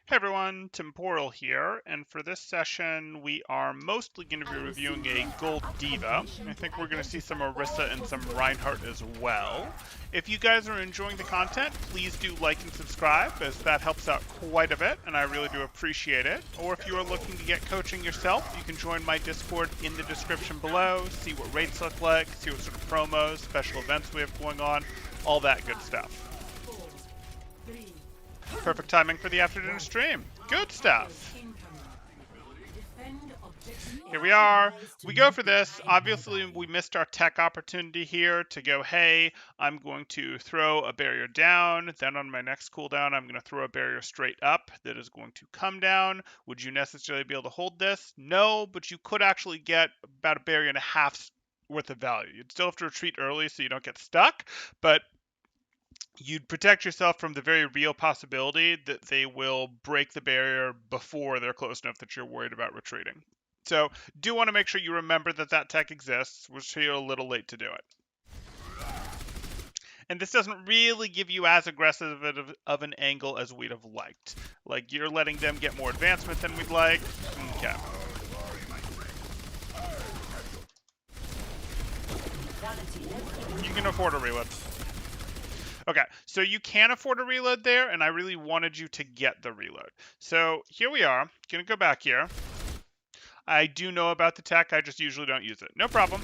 Hey everyone, Temporal here, and for this session we are mostly going to be reviewing a Gold Diva. I think we're going to see some Orisa and some Reinhardt as well. If you guys are enjoying the content, please do like and subscribe, as that helps out quite a bit, and I really do appreciate it. Or if you are looking to get coaching yourself, you can join my Discord in the description below, see what rates look like, see what sort of promos, special events we have going on, all that good stuff. Perfect timing for the afternoon stream. Good stuff. Here we are. We go for this. Obviously, we missed our tech opportunity here to go, hey, I'm going to throw a barrier down. Then on my next cooldown, I'm going to throw a barrier straight up that is going to come down. Would you necessarily be able to hold this? No, but you could actually get about a barrier and a half's worth of value. You'd still have to retreat early so you don't get stuck, but you'd protect yourself from the very real possibility that they will break the barrier before they're close enough that you're worried about retreating. So do want to make sure you remember that that tech exists. We're here a little late to do it. And this doesn't really give you as aggressive of an angle as we'd have liked. Like, you're letting them get more advancement than we'd like. Okay. You can afford a reload. Okay, so you can afford a reload there, and I really wanted you to get the reload. So here we are. Gonna go back here. I do know about the tech, I just usually don't use it. No problem.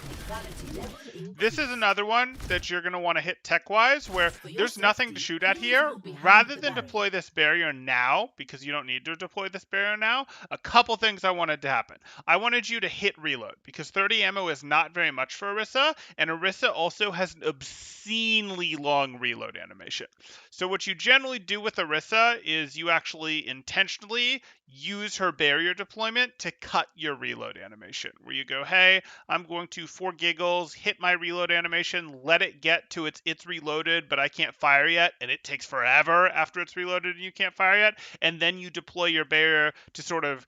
This is another one that you're going to want to hit tech-wise, where there's nothing to shoot at here. Rather than deploy this barrier now, because you don't need to deploy this barrier now, a couple things I wanted to happen. I wanted you to hit reload, because 30 ammo is not very much for Orisa, and Orisa also has an obscenely long reload animation. So what you generally do with Orisa is you actually intentionally use her barrier deployment to cut your reload animation, where you go, hey, I'm going to, for giggles, hit my reload animation, let it get to it's reloaded, but I can't fire yet, and it takes forever after it's reloaded and you can't fire yet, and then you deploy your barrier to sort of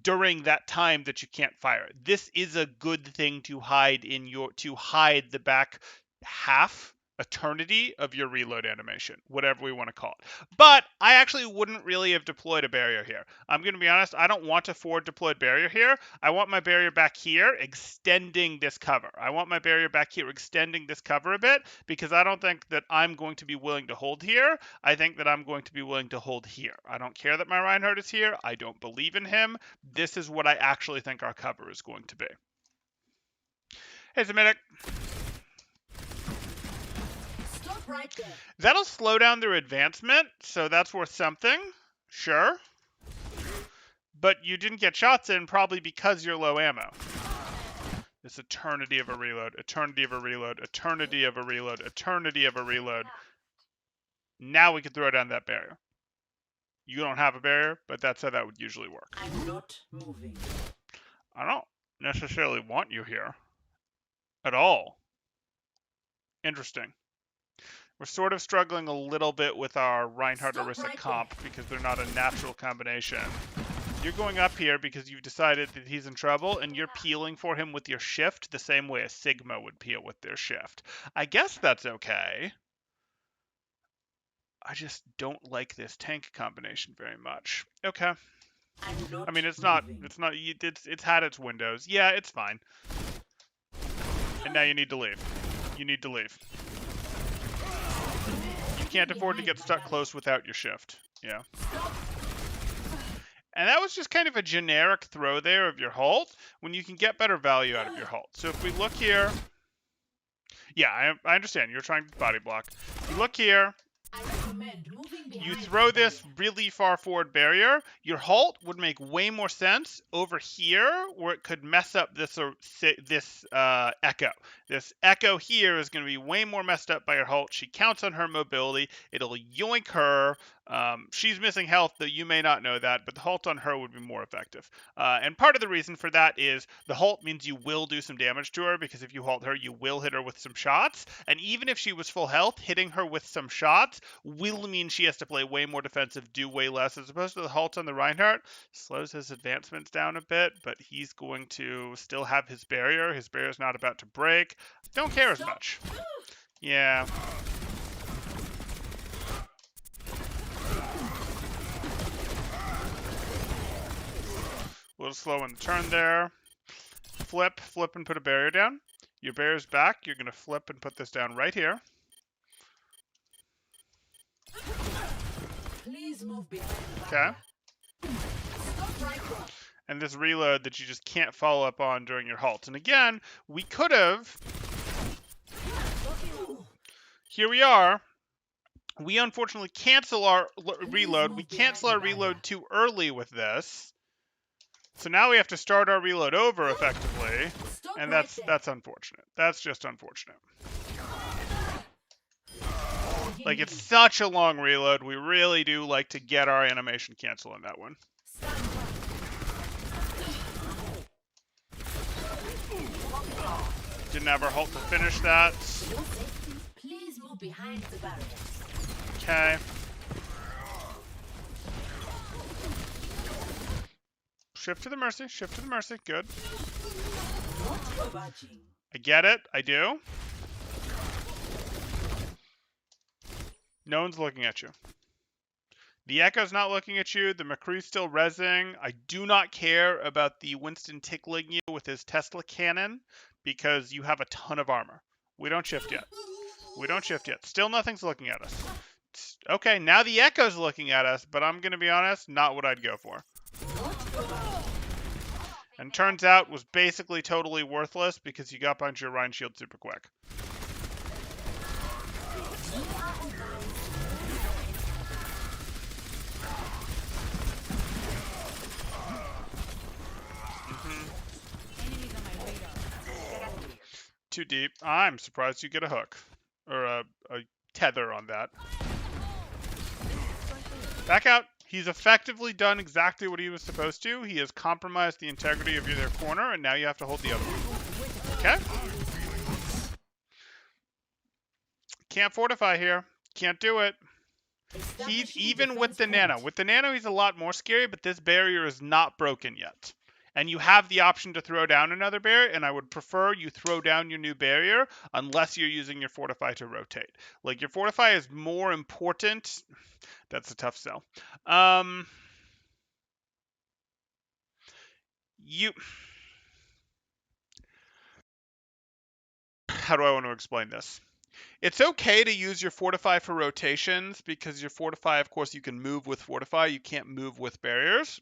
during that time that you can't fire. This is a good thing to hide the back half eternity of your reload animation, whatever we want to call it. But I actually wouldn't really have deployed a barrier here. I'm going to be honest, I don't want a forward deployed barrier here. I want my barrier back here extending this cover. I want my barrier back here extending this cover a bit, because I don't think that I'm going to be willing to hold here. I think that I'm going to be willing to hold here. I don't care that my Reinhardt is here. I don't believe in him. This is what I actually think our cover is going to be. Hey, Zamitic. Right there. That'll slow down their advancement, so that's worth something. Sure. But you didn't get shots in probably because you're low ammo. This eternity of a reload, eternity of a reload, eternity of a reload, eternity of a reload. Now we can throw down that barrier. You don't have a barrier, but that's how that would usually work. I'm not moving. I don't necessarily want you here at all. Interesting. We're sort of struggling a little bit with our Reinhardt Orisa comp because they're not a natural combination. You're going up here because you've decided that he's in trouble, and you're peeling for him with your shift the same way a Sigma would peel with their shift. I guess that's okay. I just don't like this tank combination very much. Okay. I mean, it's had its windows. Yeah, it's fine. And now you need to leave. You need to leave. Can't afford to get stuck close without your shift. Yeah. And that was just kind of a generic throw there of your halt when you can get better value out of your halt. So if we look here, yeah, I understand you're trying to body block. If you look here, you throw this really far forward barrier, your halt would make way more sense over here, where it could mess up this echo. This echo here is going to be way more messed up by your halt. She counts on her mobility. It'll yoink her. She's missing health, though you may not know that, but the halt on her would be more effective. And part of the reason for that is the halt means you will do some damage to her, because if you halt her, you will hit her with some shots. And even if she was full health, hitting her with some shots will mean she has to play way more defensive, do way less, as opposed to the halt on the Reinhardt. Slows his advancements down a bit, but he's going to still have his barrier. His barrier's not about to break. Don't care as much. Yeah. little slow in the turn there. Flip, and put a barrier down. Your barrier's back. You're going to flip and put this down right here. Please move behind. Okay. And this reload that you just can't follow up on during your halt. And again, we could have... Here we are. We unfortunately cancel our reload. We cancel our reload too early with this. So now we have to start our reload over effectively. And that's unfortunate. That's just unfortunate. Like, it's such a long reload. We really do like to get our animation cancel in that one. Didn't have our halt to finish that. Please move behind the barrier. Okay. Shift to the mercy. Shift to the mercy. Good. I get it. I do. No one's looking at you. The Echo's not looking at you. The McCree's still rezzing. I do not care about the Winston tickling you with his Tesla cannon because you have a ton of armor. We don't shift yet. We don't shift yet. Still nothing's looking at us. Okay, now the Echo's looking at us, but I'm going to be honest, not what I'd go for. And turns out was basically totally worthless because you got behind your Rhine shield super quick. Too deep. I'm surprised you get a hook. Or a tether on that. Back out. He's effectively done exactly what he was supposed to. He has compromised the integrity of your corner, and now you have to hold the other one. Okay? Can't fortify here. Can't do it. He's even with the nano. With the nano, he's a lot more scary, but this barrier is not broken yet. And you have the option to throw down another barrier, and I would prefer you throw down your new barrier unless you're using your fortify to rotate. Like, your fortify is more important. That's a tough sell. How do I want to explain this? It's okay to use your fortify for rotations because your fortify, of course, you can move with fortify. You can't move with barriers.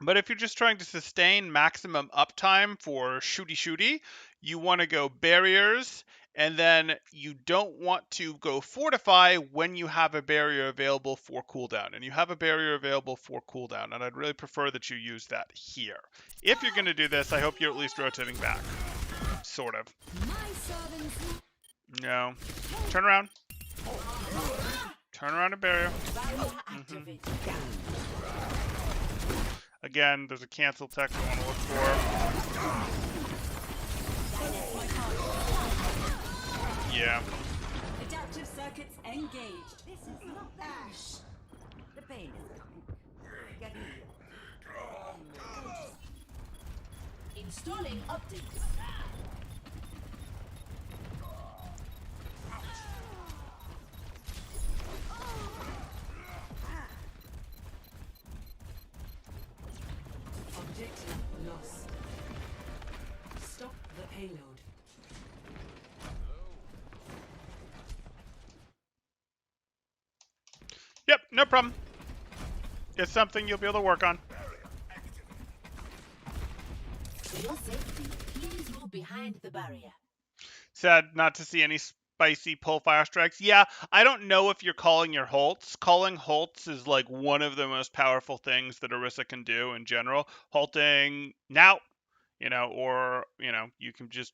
But if you're just trying to sustain maximum uptime for shooty, you want to go barriers, and then you don't want to go fortify when you have a barrier available for cooldown. And you have a barrier available for cooldown, and I'd really prefer that you use that here. If you're going to do this, I hope you're at least rotating back. Sort of. No. Turn around. Turn around a barrier. Again, there's a cancel tech I want to look for. Yeah. Adaptive circuits engaged. This is not Ash. The pain is coming. Get here. Installing updates. Objective lost. Stop the payload. Yep, no problem. It's something you'll be able to work on. For your safety, please move behind the barrier. Sad not to see any spicy pull fire strikes. Yeah, I don't know if you're calling your halts. Calling halts is like one of the most powerful things that Orisa can do in general. Halting now, or you can just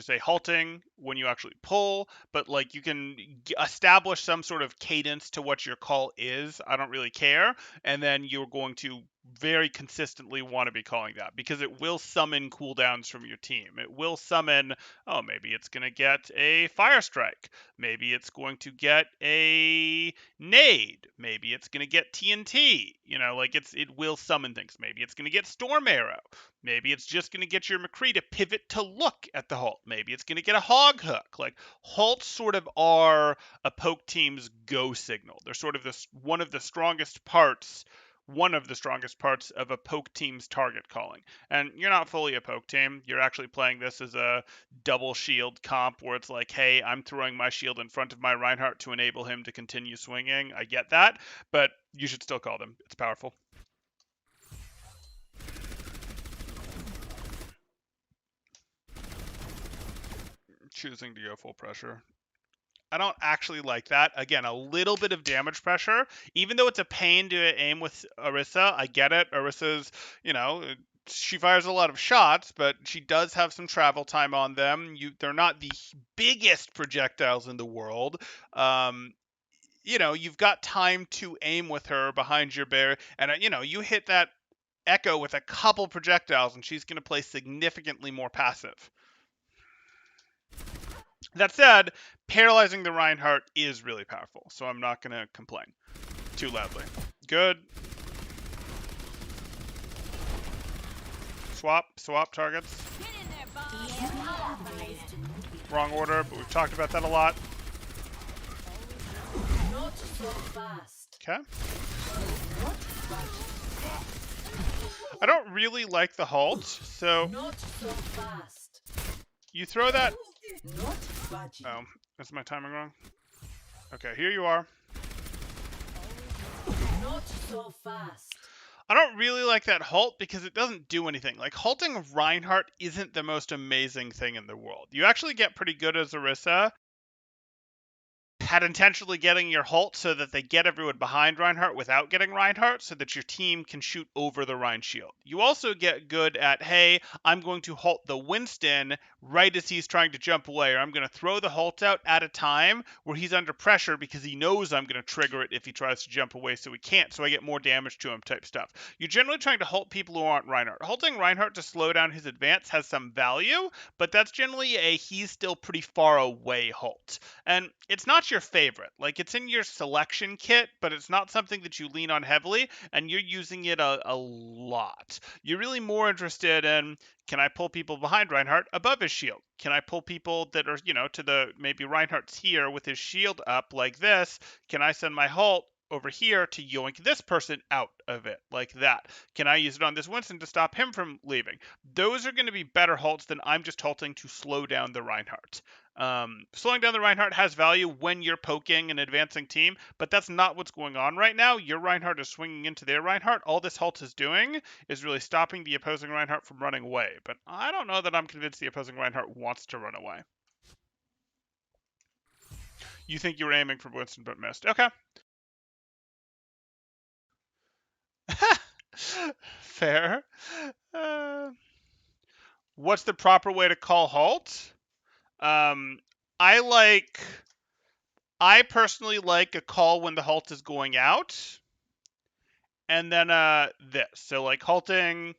say halting when you actually pull, but like you can establish some sort of cadence to what your call is. I don't really care, and then you're going to very consistently want to be calling that because it will summon cooldowns from your team. It will summon, oh, maybe it's going to get a fire strike. Maybe it's going to get a nade. Maybe it's going to get TNT. It will summon things. Maybe it's going to get storm arrow. Maybe it's just going to get your McCree to pivot to look at the halt. Maybe it's going to get a hog hook. Like, halts sort of are a poke team's go signal. They're sort of one of the strongest parts one of the strongest parts of a poke team's target calling. And you're not fully a poke team. You're actually playing this as a double shield comp where it's like, hey, I'm throwing my shield in front of my Reinhardt to enable him to continue swinging. I get that, but you should still call them. It's powerful. Choosing to go full pressure. I don't actually like that. Again, a little bit of damage pressure. Even though it's a pain to aim with Orisa, I get it. Orisa's, she fires a lot of shots, but she does have some travel time on them. They're not the biggest projectiles in the world. You've got time to aim with her behind your bear, and you hit that Echo with a couple projectiles, and she's going to play significantly more passive. That said, paralyzing the Reinhardt is really powerful, so I'm not going to complain too loudly. Good. Swap targets. Wrong order, but we've talked about that a lot. Okay. I don't really like the halt, so you throw that. Oh, is my timing wrong? Okay, here you are. Not so fast. I don't really like that halt because it doesn't do anything. Like, halting Reinhardt isn't the most amazing thing in the world. You actually get pretty good as Orisa at intentionally getting your halt so that they get everyone behind Reinhardt without getting Reinhardt so that your team can shoot over the Rein shield. You also get good at, hey, I'm going to halt the Winston right as he's trying to jump away, or I'm going to throw the halt out at a time where he's under pressure because he knows I'm going to trigger it if he tries to jump away so he can't, so I get more damage to him type stuff. You're generally trying to halt people who aren't Reinhardt. Halting Reinhardt to slow down his advance has some value, but that's generally a he's still pretty far away halt. And it's not your favorite. Like, it's in your selection kit, but it's not something that you lean on heavily, and you're using it a lot. You're really more interested in, can I pull people behind Reinhardt above his shield? Can I pull people that are, to the, maybe Reinhardt's here with his shield up like this? Can I send my halt over here to yoink this person out of it like that? Can I use it on this Winston to stop him from leaving? Those are going to be better halts than I'm just halting to slow down the Reinhardt. Slowing down the Reinhardt has value when you're poking an advancing team, but that's not what's going on right now. Your Reinhardt is swinging into their Reinhardt. All this halt is doing is really stopping the opposing Reinhardt from running away, but I don't know that I'm convinced the opposing Reinhardt wants to run away. You think you were aiming for Winston but missed. Okay. Fair. What's the proper way to call halt? I personally like a call when the halt is going out, and then this. So like halting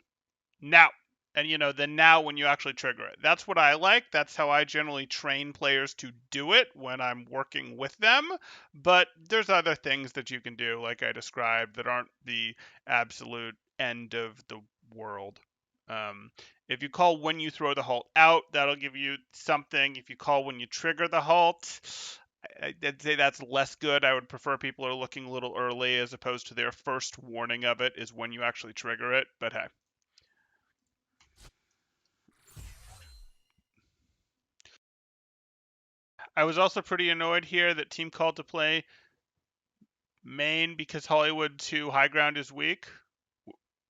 now, and then now when you actually trigger it. That's what I like. That's how I generally train players to do it when I'm working with them. But there's other things that you can do, like I described, that aren't the absolute end of the world. If you call when you throw the halt out, that'll give you something. If you call when you trigger the halt, I'd say that's less good. I would prefer people are looking a little early as opposed to their first warning of it is when you actually trigger it. But hey. I was also pretty annoyed here that team called to play main because Hollywood 2 high ground is weak.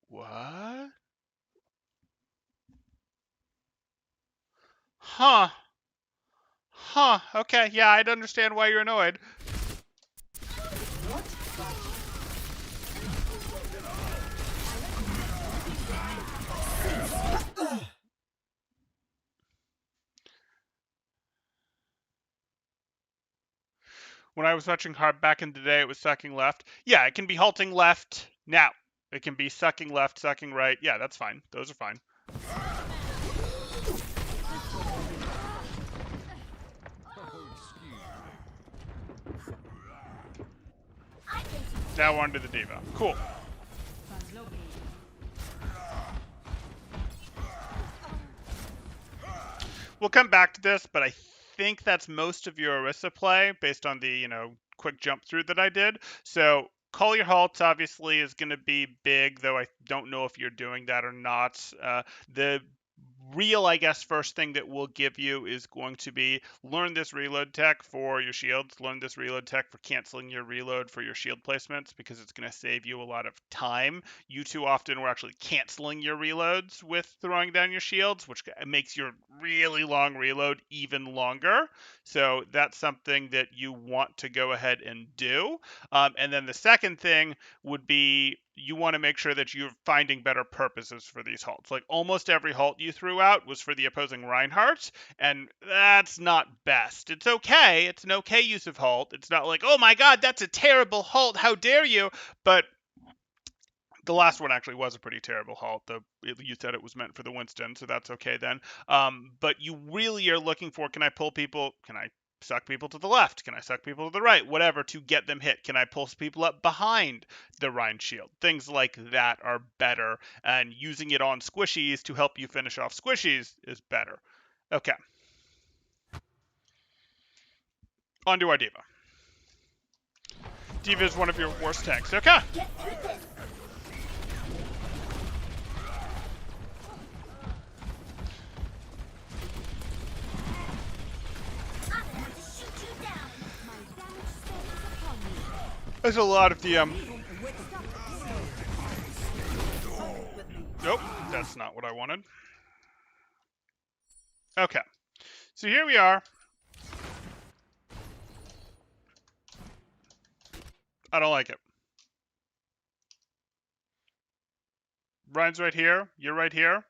What? Huh. Okay, yeah, I'd understand why you're annoyed. When I was watching hard back in the day, it was sucking left. Yeah, it can be halting left now. It can be sucking left, sucking right. Yeah, that's fine. Those are fine. Now on to the D.Va. Cool. We'll come back to this, but I think that's most of your Orisa play based on the, quick jump through that I did. So Call your halts obviously is going to be big, though I don't know if you're doing that or not. The real, I guess, first thing that we'll give you is going to be learn this reload tech for your shields, learn this reload tech for canceling your reload for your shield placements, because it's going to save you a lot of time. You too often were actually canceling your reloads with throwing down your shields, which makes your really long reload even longer. So that's something that you want to go ahead and do. And then the second thing would be you want to make sure that you're finding better purposes for these halts. Like almost every halt you threw out was for the opposing Reinhardt, and that's not best. It's okay. It's an okay use of halt. It's not like, oh my god, that's a terrible halt. How dare you? But the last one actually was a pretty terrible halt. You said it was meant for the Winston, so that's okay then. But you really are looking for, can I pull people? Can I suck people to the left? Can I suck people to the right? Whatever, to get them hit. Can I pull people up behind the Rhine shield? Things like that are better, and using it on squishies to help you finish off squishies is better. Okay. On to our Diva. Diva is one of your worst tanks. Okay. There's a lot of DM. Nope, that's not what I wanted. Okay, so here we are. I don't like it. Ryan's right here. You're right here.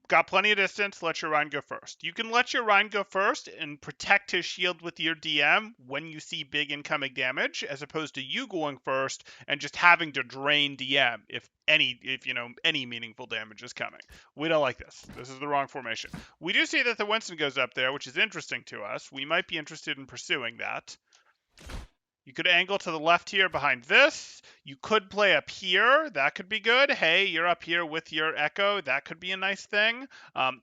Got plenty of distance, let your Rhine go first. You can let your Rhine go first and protect his shield with your DM when you see big incoming damage, as opposed to you going first and just having to drain DM if any meaningful damage is coming. We don't like this. This is the wrong formation. We do see that the Winston goes up there, which is interesting to us. We might be interested in pursuing that. You could angle to the left here behind this. You could play up here. That could be good. Hey, you're up here with your Echo. That could be a nice thing.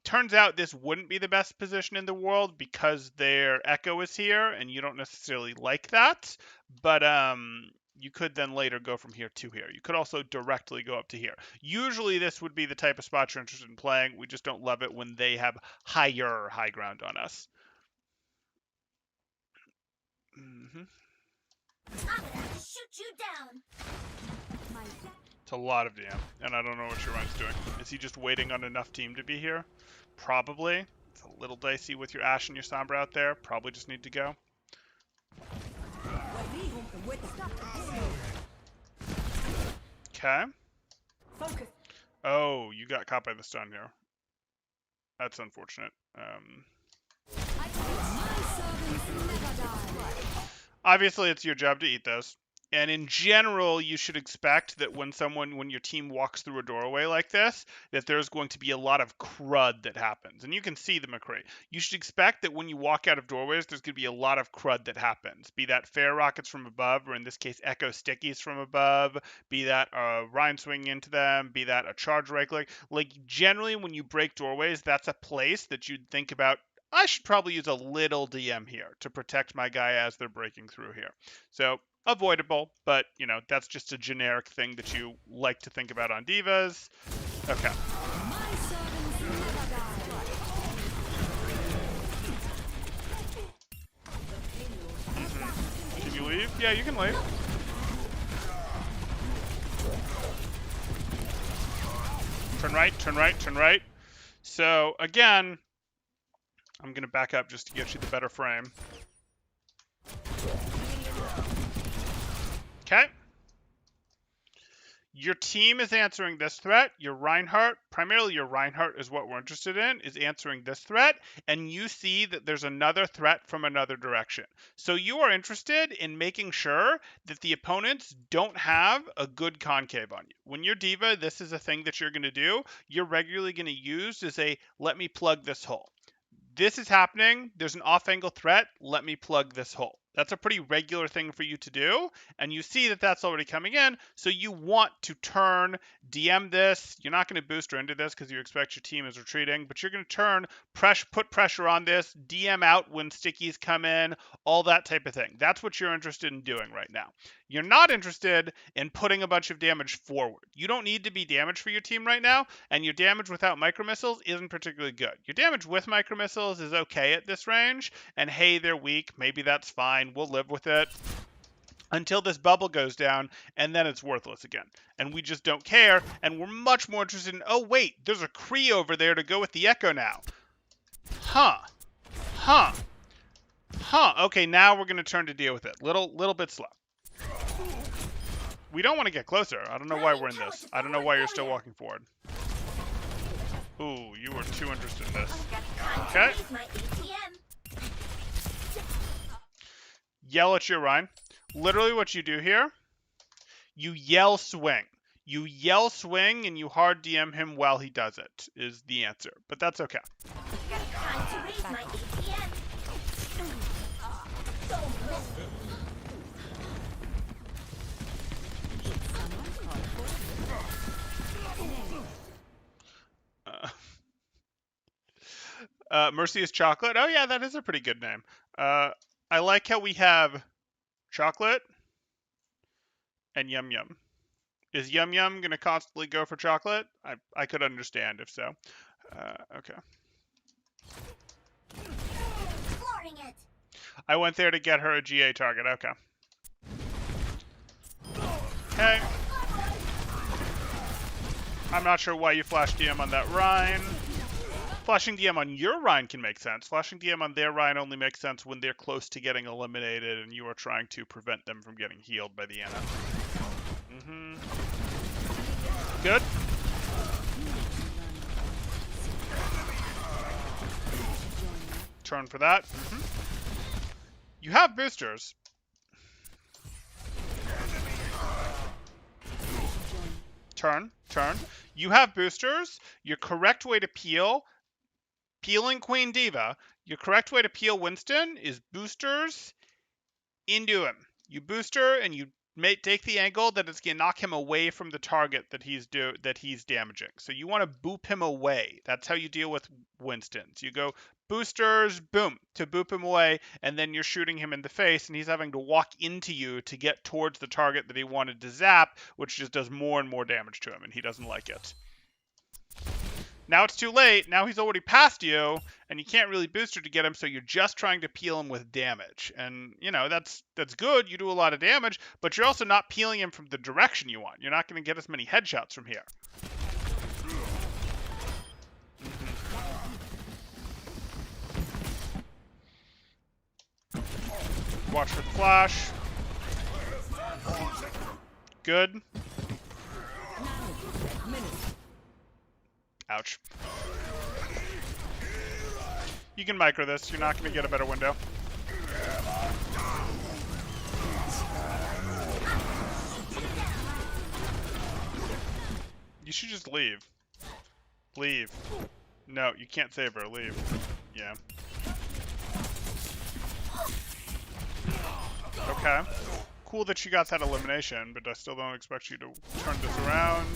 Turns out this wouldn't be the best position in the world because their Echo is here, and you don't necessarily like that. But you could then later go from here to here. You could also directly go up to here. Usually this would be the type of spot you're interested in playing. We just don't love it when they have high ground on us. Mm-hmm. I'm gonna shoot you down. It's a lot of DM, and I don't know what your Ryan's doing. Is he just waiting on enough team to be here? Probably. It's a little dicey with your Ashe and your Sombra out there. Probably just need to go. Okay. Oh, you got caught by the stun here. That's unfortunate. Obviously, it's your job to eat those. And in general, you should expect that when your team walks through a doorway like this, that there's going to be a lot of crud that happens. And you can see the McCree. You should expect that when you walk out of doorways, there's going to be a lot of crud that happens. Be that fair rockets from above, or in this case, echo stickies from above. Be that a Rhine swinging into them. Be that a charge rake. Like generally, when you break doorways, that's a place that you'd think about, I should probably use a little DM here to protect my guy as they're breaking through here. So avoidable, but that's just a generic thing that you like to think about on divas. Okay. Can you leave? Yeah, you can leave. Turn right, turn right, turn right. So again, I'm going to back up just to get you the better frame. Okay. Your team is answering this threat. Your Reinhardt, primarily your Reinhardt is what we're interested in, is answering this threat. And you see that there's another threat from another direction. So you are interested in making sure that the opponents don't have a good concave on you. When you're Diva, this is a thing that you're going to do. You're regularly going to use as a, let me plug this hole. This is happening. There's an off-angle threat. Let me plug this hole. That's a pretty regular thing for you to do, and you see that that's already coming in, so you want to turn, DM this. You're not going to booster into this because you expect your team is retreating, but you're going to turn, put pressure on this, DM out when stickies come in, all that type of thing. That's what you're interested in doing right now. You're not interested in putting a bunch of damage forward. You don't need to be damaged for your team right now, and your damage without micro missiles isn't particularly good. Your damage with micro missiles is okay at this range, and hey, they're weak. Maybe that's fine. We'll live with it until this bubble goes down, and then it's worthless again. And we just don't care, and we're much more interested in, oh wait, there's a Kree over there to go with the Echo now. Huh. Okay, now we're going to turn to deal with it. Little bit slow. We don't want to get closer. I don't know why we're in this. I don't know why you're still walking forward. Ooh, you were too interested in this. Okay. Yell at your Rhine. Literally what you do here, you yell swing. You yell swing and you hard DM him while he does it, is the answer. But that's okay. Mercy is chocolate. Oh yeah, that is a pretty good name. I like how we have chocolate and Yum Yum. Is Yum Yum going to constantly go for chocolate? I could understand if so. Okay. I went there to get her a GA target. Okay. Okay. I'm not sure why you flash DM on that Rhine. Flashing DM on your Rhine can make sense. Flashing DM on their Rhine only makes sense when they're close to getting eliminated and you are trying to prevent them from getting healed by the Ana. Good. Turn for that. You have boosters. Turn. You have boosters. Your correct way to peeling Queen Diva, your correct way to peel Winston is boosters into him. You booster and you take the angle that it's going to knock him away from the target that he's damaging. So you want to boop him away. That's how you deal with Winstons. You go boosters, boom, to boop him away, and then you're shooting him in the face, and he's having to walk into you to get towards the target that he wanted to zap, which just does more and more damage to him, and he doesn't like it. Now it's too late. Now he's already past you, and you can't really booster to get him, so you're just trying to peel him with damage. And, you know, that's good. You do a lot of damage, but you're also not peeling him from the direction you want. You're not going to get as many headshots from here. Watch for the flash. Good. Ouch. You can micro this. You're not going to get a better window. You should just leave. Leave. No, you can't save her. Leave. Yeah. Okay. Cool that you got that elimination, but I still don't expect you to turn this around.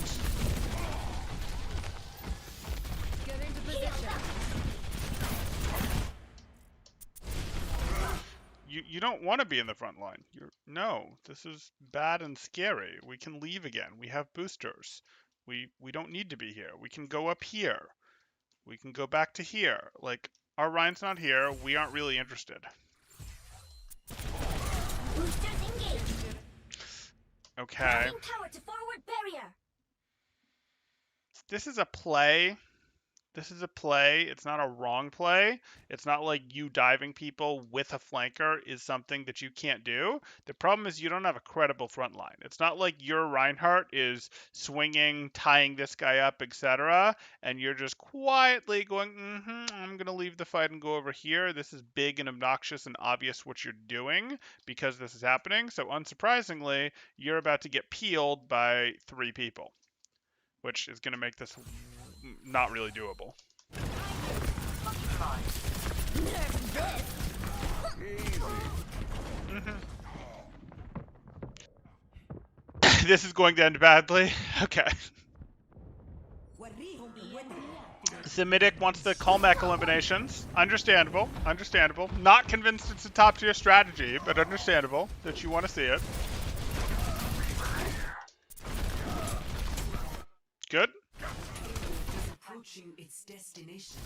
Get into position. You don't want to be in the front line. No, this is bad and scary. We can leave again. We have boosters. We don't need to be here. We can go up here. We can go back to here. Like, our Ryan's not here. We aren't really interested. Okay. This is a play. This is a play. It's not a wrong play. It's not like you diving people with a flanker is something that you can't do. The problem is you don't have a credible front line. It's not like your Reinhardt is swinging, tying this guy up, etc. And you're just quietly going, I'm going to leave the fight and go over here. This is big and obnoxious and obvious what you're doing because this is happening. So unsurprisingly, you're about to get peeled by 3 people, which is going to make this not really doable. This is going to end badly. Okay. Semitic wants the Calmech eliminations. Understandable. Understandable. Not convinced it's a top tier strategy, but understandable that you want to see it. Good.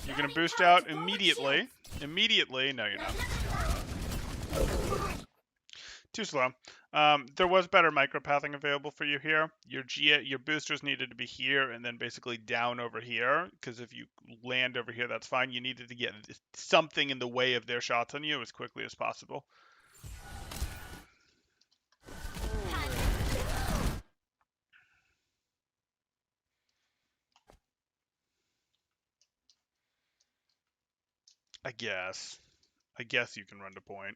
You're going to boost out immediately. Immediately. No, you're not. Too slow. There was better micropathing available for you here. Your boosters needed to be here and then basically down over here, because if you land over here, that's fine. You needed to get something in the way of their shots on you as quickly as possible. I guess you can run to point.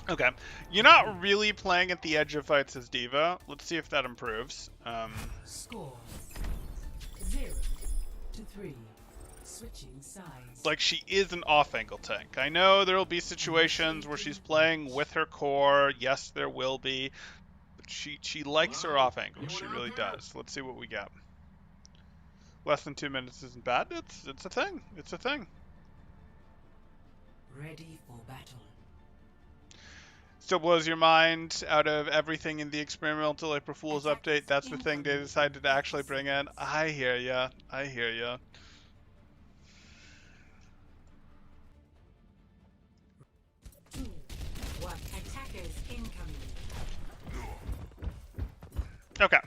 Okay, you're not really playing at the edge of fights as D.Va. Let's see if that improves. Score 0-3. Switching sides. Like, she is an off-angle tank. I know there will be situations where she's playing with her core. Yes, there will be. But she likes her off-angle. She really does. Let's see what we get. Less than 2 minutes isn't bad. It's a thing. It's a thing. Ready for battle. Still blows your mind out of everything in the experimental April Fool's update. That's the thing they decided to actually bring in. I hear ya. I hear ya. Okay.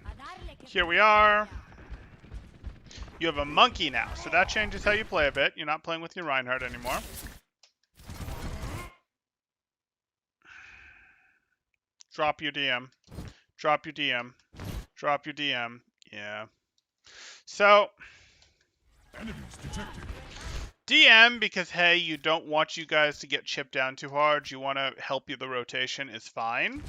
Here we are. You have a monkey now, so that changes how you play a bit. You're not playing with your Reinhardt anymore. Drop your DM. Drop your DM. Drop your DM. Yeah. So, Enemies detected. DM, because, hey, you don't want you guys to get chipped down too hard. You want to help you the rotation is fine.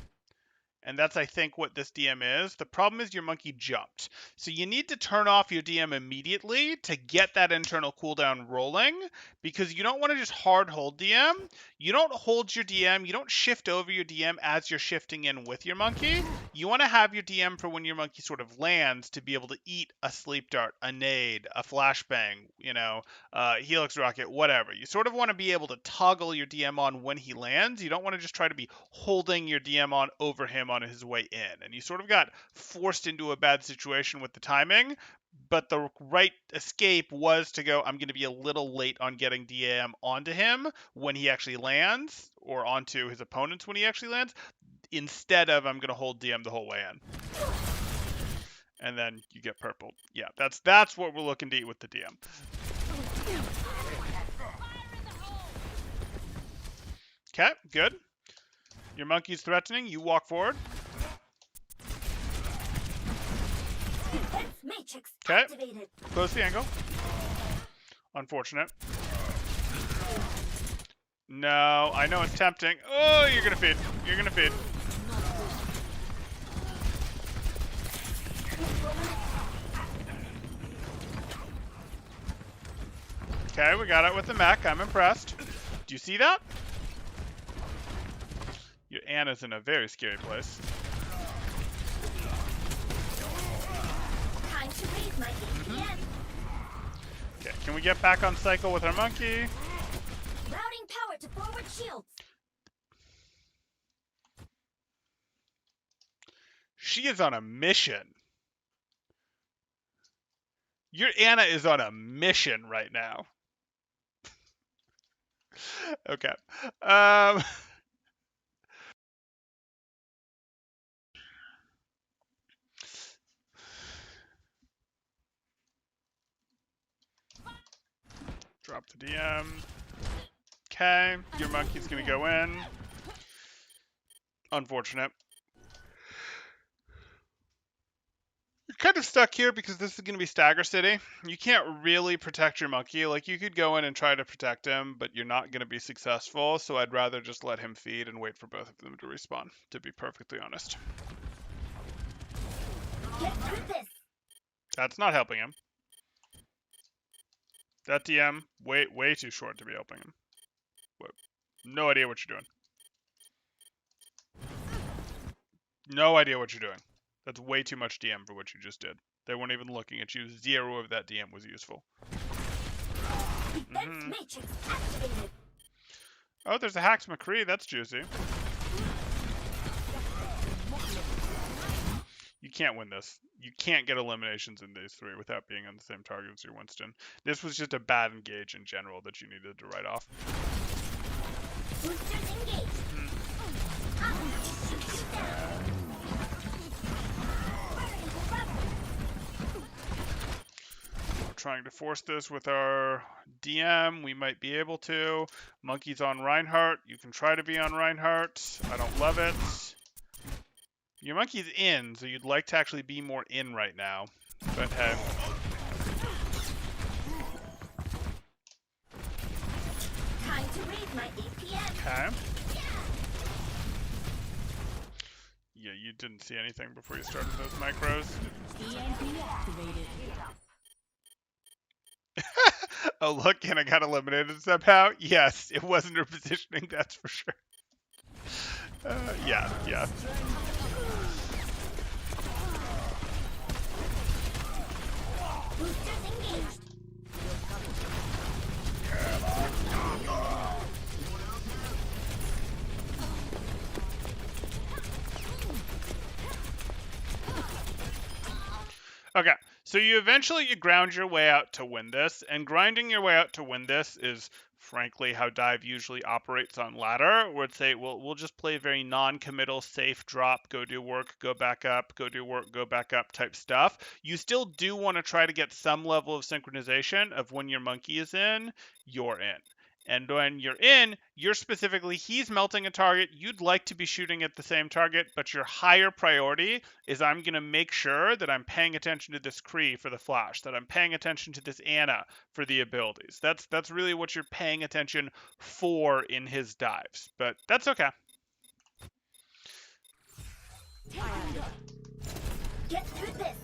And that's, I think, what this DM is. The problem is your monkey jumped. So you need to turn off your DM immediately to get that internal cooldown rolling, because you don't want to just hard hold DM. You don't hold your DM. You don't shift over your DM as you're shifting in with your monkey. You want to have your DM for when your monkey sort of lands to be able to eat a sleep dart, a nade, a flashbang, helix rocket, whatever. You sort of want to be able to toggle your DM on when he lands. You don't want to just try to be holding your DM on over him on his way in. And you sort of got forced into a bad situation with the timing, but the right escape was to go, I'm going to be a little late on getting DM onto him when he actually lands, or onto his opponents when he actually lands, instead of I'm going to hold DM the whole way in. And then you get purpled. Yeah, that's what we're looking to eat with the DM. Okay, good. Your monkey's threatening. You walk forward. Okay. Close the angle. Unfortunate. No, I know it's tempting. Oh, you're gonna feed. You're gonna feed. Okay, we got it with the mech. I'm impressed. Do you see that? Your Anna's in a very scary place. Okay, can we get back on cycle with our monkey? Routing power to forward shields. She is on a mission. Your Anna is on a mission right now. Okay. Drop the DM. Okay. Okay, your monkey's gonna go in. Unfortunate. You're kind of stuck here because this is going to be Stagger City. You can't really protect your monkey. Like, you could go in and try to protect him, but you're not going to be successful, so I'd rather just let him feed and wait for both of them to respawn, to be perfectly honest. Get through this. That's not helping him. That DM, way too short to be helping him. What? No idea what you're doing. No idea what you're doing. That's way too much DM for what you just did. They weren't even looking at you. 0 of that DM was useful. Defense matrix activated. Oh, there's a Hax McCree. That's juicy. You can't win this. You can't get eliminations in these 3 without being on the same target as your Winston. This was just a bad engage in general that you needed to write off. Boosters engaged. Trying to force this with our DM. We might be able to. Monkey's on Reinhardt. You can try to be on Reinhardt. I don't love it. Your monkey's in, so you'd like to actually be more in right now. But hey. Time to raise my APM. Okay. Yeah, you didn't see anything before you started those micros. EMP activated. Oh, look, and I got eliminated somehow? Yes, it wasn't her positioning, that's for sure. Yeah. Boosters engaged. Okay, so you ground your way out to win this, and grinding your way out to win this is frankly how Dive usually operates on ladder, where it's say, we'll just play very non-committal, safe drop, go do work, go back up, go do work, go back up type stuff. You still do want to try to get some level of synchronization of when your monkey is in, you're in. And when you're in, he's melting a target. You'd like to be shooting at the same target, but your higher priority is I'm going to make sure that I'm paying attention to this Kree for the flash, that I'm paying attention to this Anna for the abilities. That's really what you're paying attention for in his dives, but that's okay. Get through this.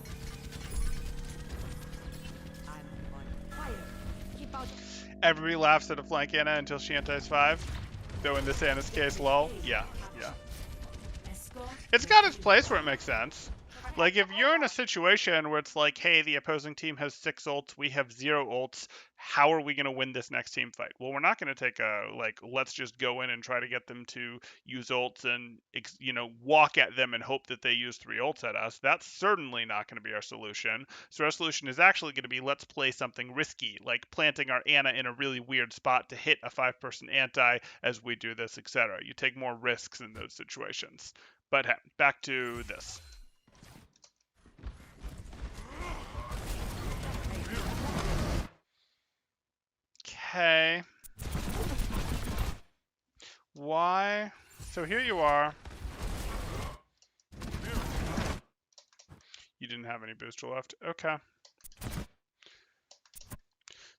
I'm on fire. Keep out. Everybody laughs at a flank Anna until she antis 5. Though in this Anna's case, lol. Yeah. Escort. It's got its place where it makes sense. Like, if you're in a situation where it's like, hey, the opposing team has 6 ults, we have 0 ults, how are we going to win this next team fight? Well, we're not going to take let's just go in and try to get them to use ults and, walk at them and hope that they use 3 ults at us. That's certainly not going to be our solution. So our solution is actually going to be, let's play something risky, like planting our Anna in a really weird spot to hit a 5-person anti as we do this, etc. You take more risks in those situations. But hey, back to this. Okay. Why? So here you are. You didn't have any booster left. Okay.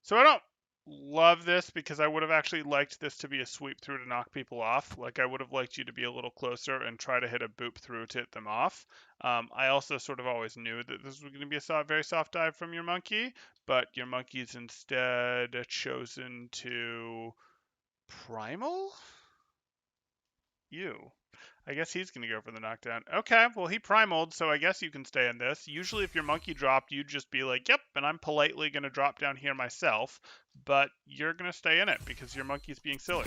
So I don't love this because I would have actually liked this to be a sweep through to knock people off. Like, I would have liked you to be a little closer and try to hit a boop through to hit them off. I also sort of always knew that this was going to be a very soft dive from your monkey, but your monkey's instead chosen to primal? I guess he's going to go for the knockdown. Okay, well, he primaled, so I guess you can stay in this. Usually if your monkey dropped, you'd just be like, yep, and I'm politely going to drop down here myself. But you're going to stay in it because your monkey's being silly.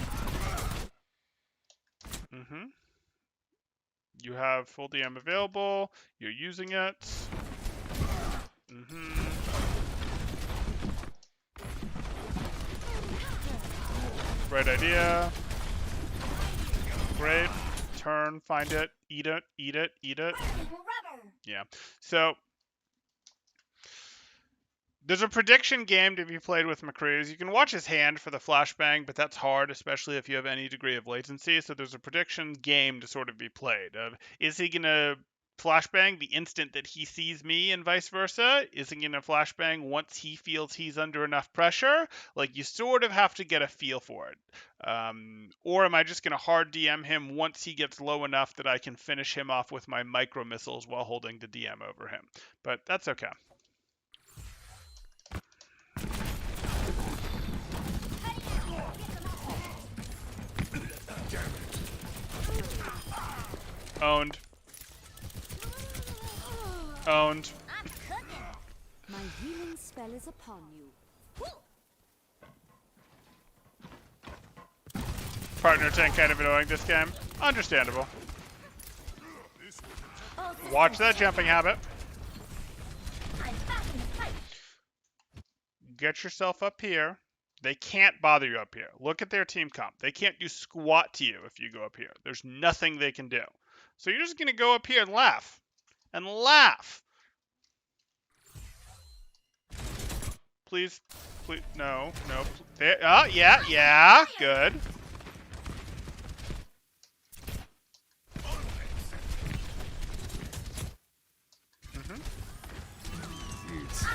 You have full DM available. You're using it. Great idea. Great. Turn, find it, eat it, eat it, eat it. Rubber. Yeah. So There's a prediction game to be played with McCrews. You can watch his hand for the flashbang, but that's hard, especially if you have any degree of latency. So there's a prediction game to sort of be played. Is he going to flashbang the instant that he sees me and vice versa? Is he going to flashbang once he feels he's under enough pressure? Like, you sort of have to get a feel for it. Or am I just going to hard DM him once he gets low enough that I can finish him off with my micro missiles while holding the DM over him? But that's okay. Owned. Owned. I'm cooking. My healing spell is upon you. Partner tank kind of annoying this game. Understandable. Watch that jumping habit. I'm back in the fight. Get yourself up here. They can't bother you up here. Look at their team comp. They can't do squat to you if you go up here. There's nothing they can do. So you're just going to go up here and laugh. And laugh. Please. Please. No. No. There. Oh, yeah. Yeah. Good. I'm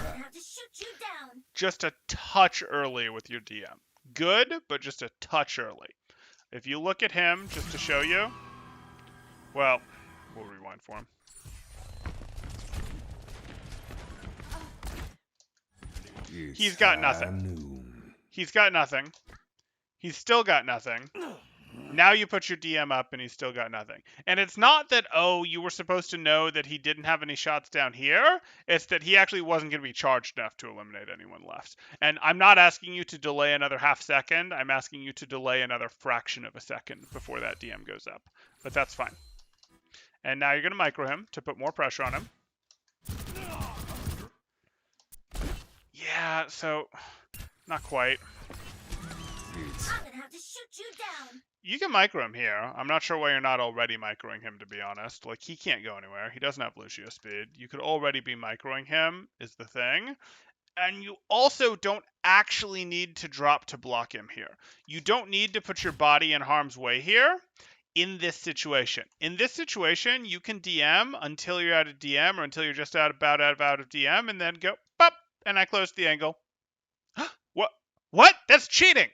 gonna have to shoot you down. Just a touch early with your DM. Good, but just a touch early. If you look at him, just to show you, well, we'll rewind for him. He's got nothing. He's got nothing. He's still got nothing. Now you put your DM up and he's still got nothing. And it's not that, oh, you were supposed to know that he didn't have any shots down here. It's that he actually wasn't going to be charged enough to eliminate anyone left. And I'm not asking you to delay another half second. I'm asking you to delay another fraction of a second before that DM goes up. But that's fine. And now you're going to micro him to put more pressure on him. Yeah, so not quite. I'm gonna have to shoot you down. You can micro him here. I'm not sure why you're not already microing him, to be honest. Like, he can't go anywhere. He doesn't have Lucio speed. You could already be microing him, is the thing. And you also don't actually need to drop to block him here. You don't need to put your body in harm's way here in this situation. In this situation, you can DM until you're out of DM or until you're just about out of DM and then go, pop, and I close the angle. What? What? That's cheating!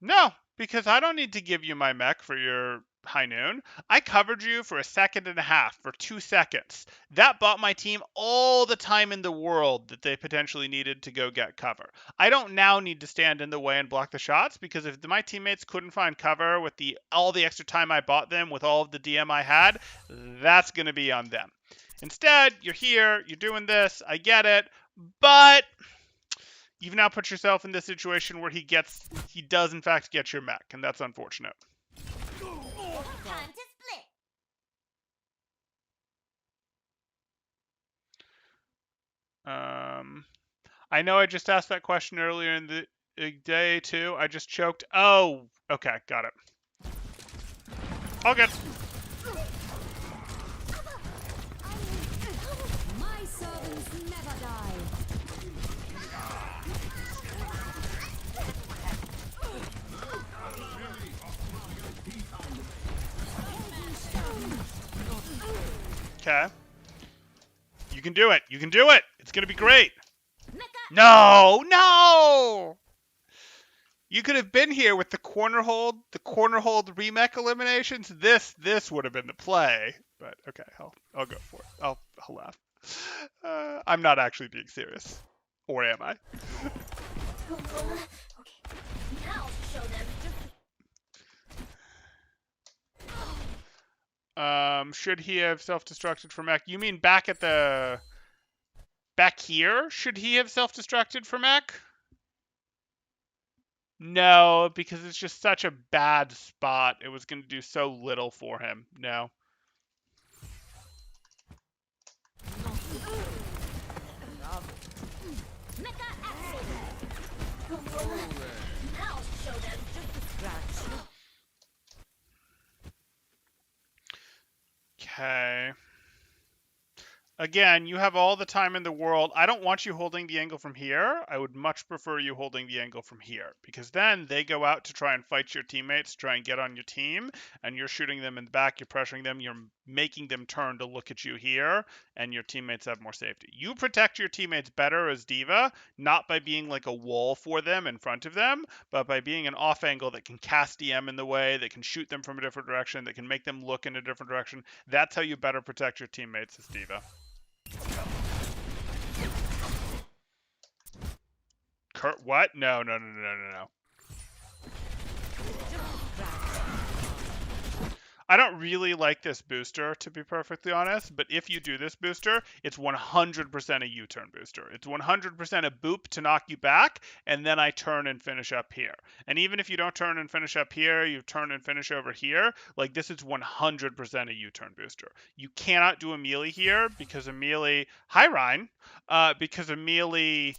No, because I don't need to give you my mech for your high noon. I covered you for a second and a half, for 2 seconds. That bought my team all the time in the world that they potentially needed to go get cover. I don't now need to stand in the way and block the shots, because if my teammates couldn't find cover with all the extra time I bought them with all of the DM I had, that's going to be on them. Instead, you're here, you're doing this, I get it, but you've now put yourself in this situation where he does in fact get your mech, and that's unfortunate. Time to split. I know I just asked that question earlier in the day too. I just choked. Oh, okay, got it. All good. My servants never die. Okay. You can do it. You can do it. It's going to be great. Mecha. No! You could have been here with the corner hold remech eliminations. This would have been the play. But okay, I'll go for it. I'll laugh. I'm not actually being serious. Or am I? Okay. Now I'll show them. Should he have self-destructed from mech? You mean back here? Should he have self-destructed from mech? No, because it's just such a bad spot. It was going to do so little for him. No. Mecha activated. Now I'll show them. Okay. Again, you have all the time in the world. I don't want you holding the angle from here. I would much prefer you holding the angle from here, because then they go out to try and fight your teammates, try and get on your team, and you're shooting them in the back, you're pressuring them, you're making them turn to look at you here, and your teammates have more safety. You protect your teammates better as D.Va, not by being like a wall for them in front of them, but by being an off angle that can cast DM in the way, that can shoot them from a different direction, that can make them look in a different direction. That's how you better protect your teammates as D.Va. Kurt, what? No. I don't really like this booster, to be perfectly honest, but if you do this booster, it's 100% a U-turn booster. It's 100% a boop to knock you back, and then I turn and finish up here. And even if you don't turn and finish up here, you turn and finish over here, like this is 100% a U-turn booster. You cannot do a melee here, because a melee... Hi, Ryan. Because a melee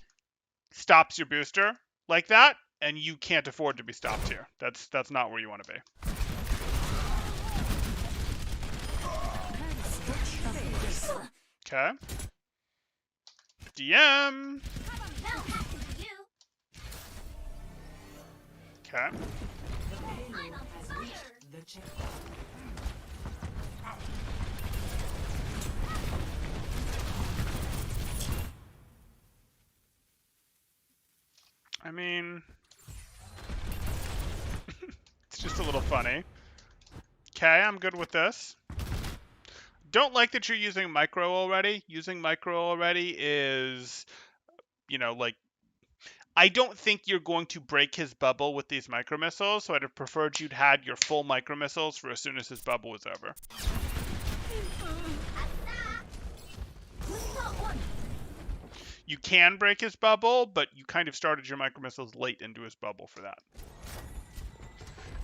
stops your booster like that, and you can't afford to be stopped here. That's not where you want to be. Okay. DM. Okay. I mean, it's just a little funny. Okay, I'm good with this. Don't like that you're using micro already. Using micro already is, you know, like, I don't think you're going to break his bubble with these micro missiles, so I'd have preferred you'd had your full micro missiles for as soon as his bubble was over. You can break his bubble, but you kind of started your micro missiles late into his bubble for that.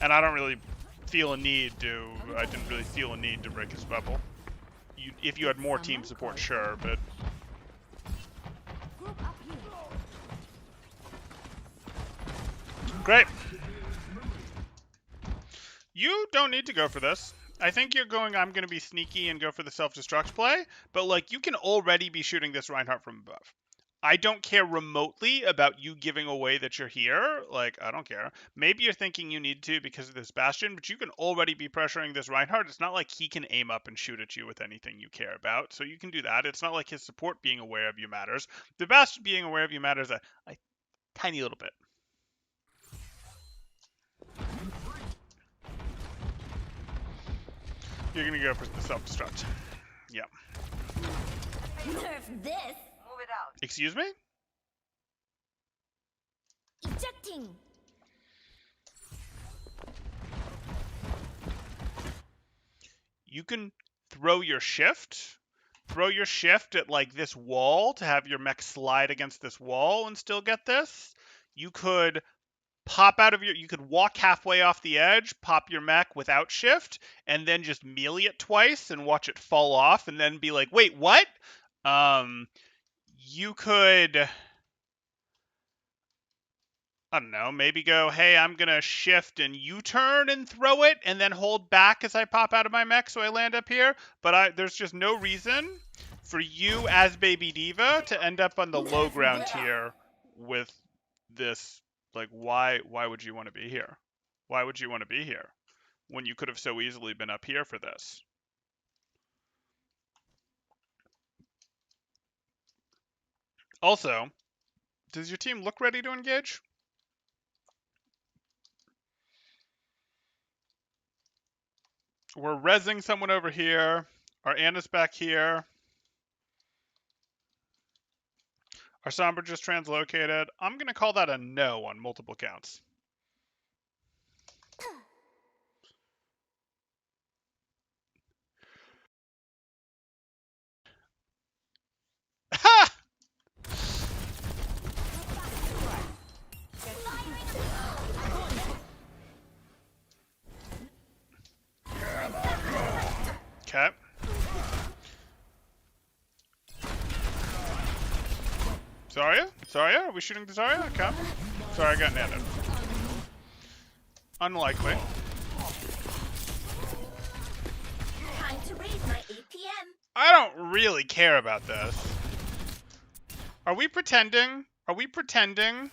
And I don't really feel a need to, I didn't really feel a need to break his bubble. If you had more team support, sure, but... Great. You don't need to go for this. I think you're going, I'm going to be sneaky and go for the self-destruct play, but, like, you can already be shooting this Reinhardt from above. I don't care remotely about you giving away that you're here. Like, I don't care. Maybe you're thinking you need to because of this Bastion, but you can already be pressuring this Reinhardt. It's not like he can aim up and shoot at you with anything you care about, so you can do that. It's not like his support being aware of you matters. The Bastion being aware of you matters a tiny little bit. You're going to go for the self-destruct. Yeah. Nerf this. Excuse me? Ejecting. You can throw your shift. Throw your shift at, like, this wall to have your mech slide against this wall and still get this. You could pop out of your... You could walk halfway off the edge, pop your mech without shift, and then just melee it twice and watch it fall off and then be like, wait, what? You could, I don't know, maybe go, hey, I'm going to shift and U-turn and throw it and then hold back as I pop out of my mech so I land up here. But there's just no reason for you as Baby D.Va to end up on the low ground here with this. Like, why would you want to be here? Why would you want to be here when you could have so easily been up here for this? Also, does your team look ready to engage? We're rezzing someone over here. Our Anna's back here. Our Sombra just translocated. I'm going to call that a no on multiple counts. Ha! Okay. Zarya? Zarya? Are we shooting the Zarya? Okay. Sorry, I got netted. Unlikely. Time to raise my APM. I don't really care about this. Are we pretending? Are we pretending?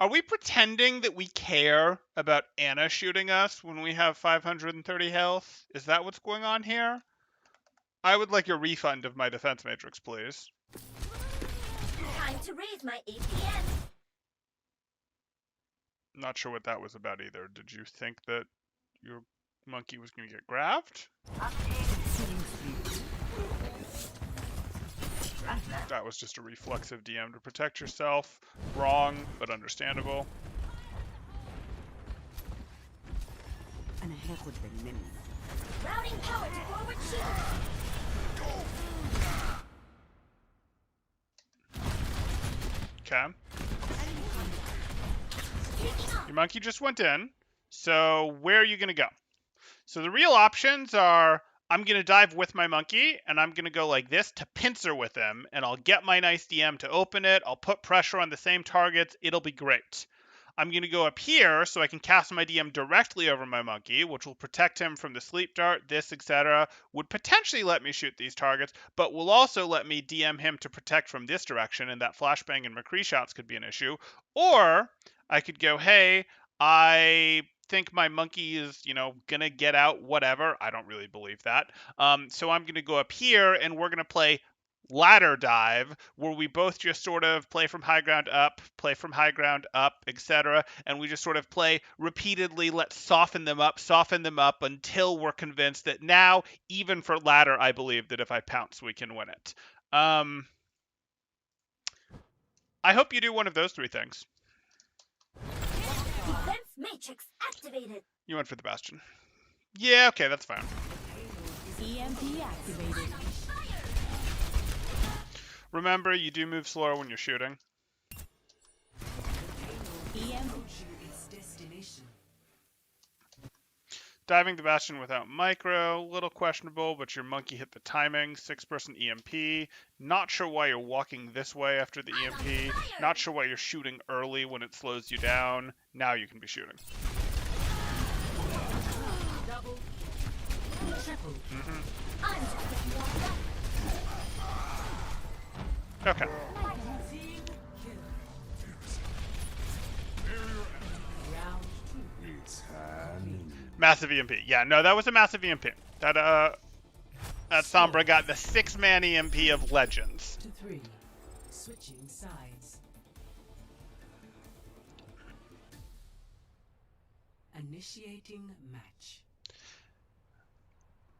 Are we pretending that we care about Anna shooting us when we have 530 health? Is that what's going on here? I would like a refund of my defense matrix, please. Time to raise my APM. Not sure what that was about either. Did you think that your monkey was going to get grabbed? That was just a reflexive DM to protect yourself. Wrong, but understandable. Routing power to forward shield. Okay. Taking off. Your monkey just went in. So where are you going to go? So the real options are I'm going to dive with my monkey, and I'm going to go like this to pincer with him, and I'll get my nice DM to open it. I'll put pressure on the same targets. It'll be great. I'm going to go up here so I can cast my DM directly over my monkey, which will protect him from the sleep dart, this, etc. Would potentially let me shoot these targets, but will also let me DM him to protect from this direction, and that flashbang and McCree shots could be an issue. Or I could go, hey, I think my monkey is, gonna get out, whatever. I don't really believe that. So I'm gonna go up here and we're gonna play ladder dive, where we both just sort of play from high ground up, etc. And we just sort of play repeatedly. Let's soften them up until we're convinced that now, even for ladder, I believe that if I pounce, we can win it. I hope you do one of those three things. Defense matrix activated. You went for the Bastion. Yeah, okay, that's fine. EMP activated. Remember, you do move slower when you're shooting. Diving the Bastion without micro, little questionable, but your monkey hit the timing. 6-person EMP. Not sure why you're walking this way after the EMP. Not sure why you're shooting early when it slows you down. Now you can be shooting. Okay. Massive EMP. Yeah, no, that was a massive EMP. That Sombra got the 6-man EMP of Legends. To 3. Switching sides. Initiating match.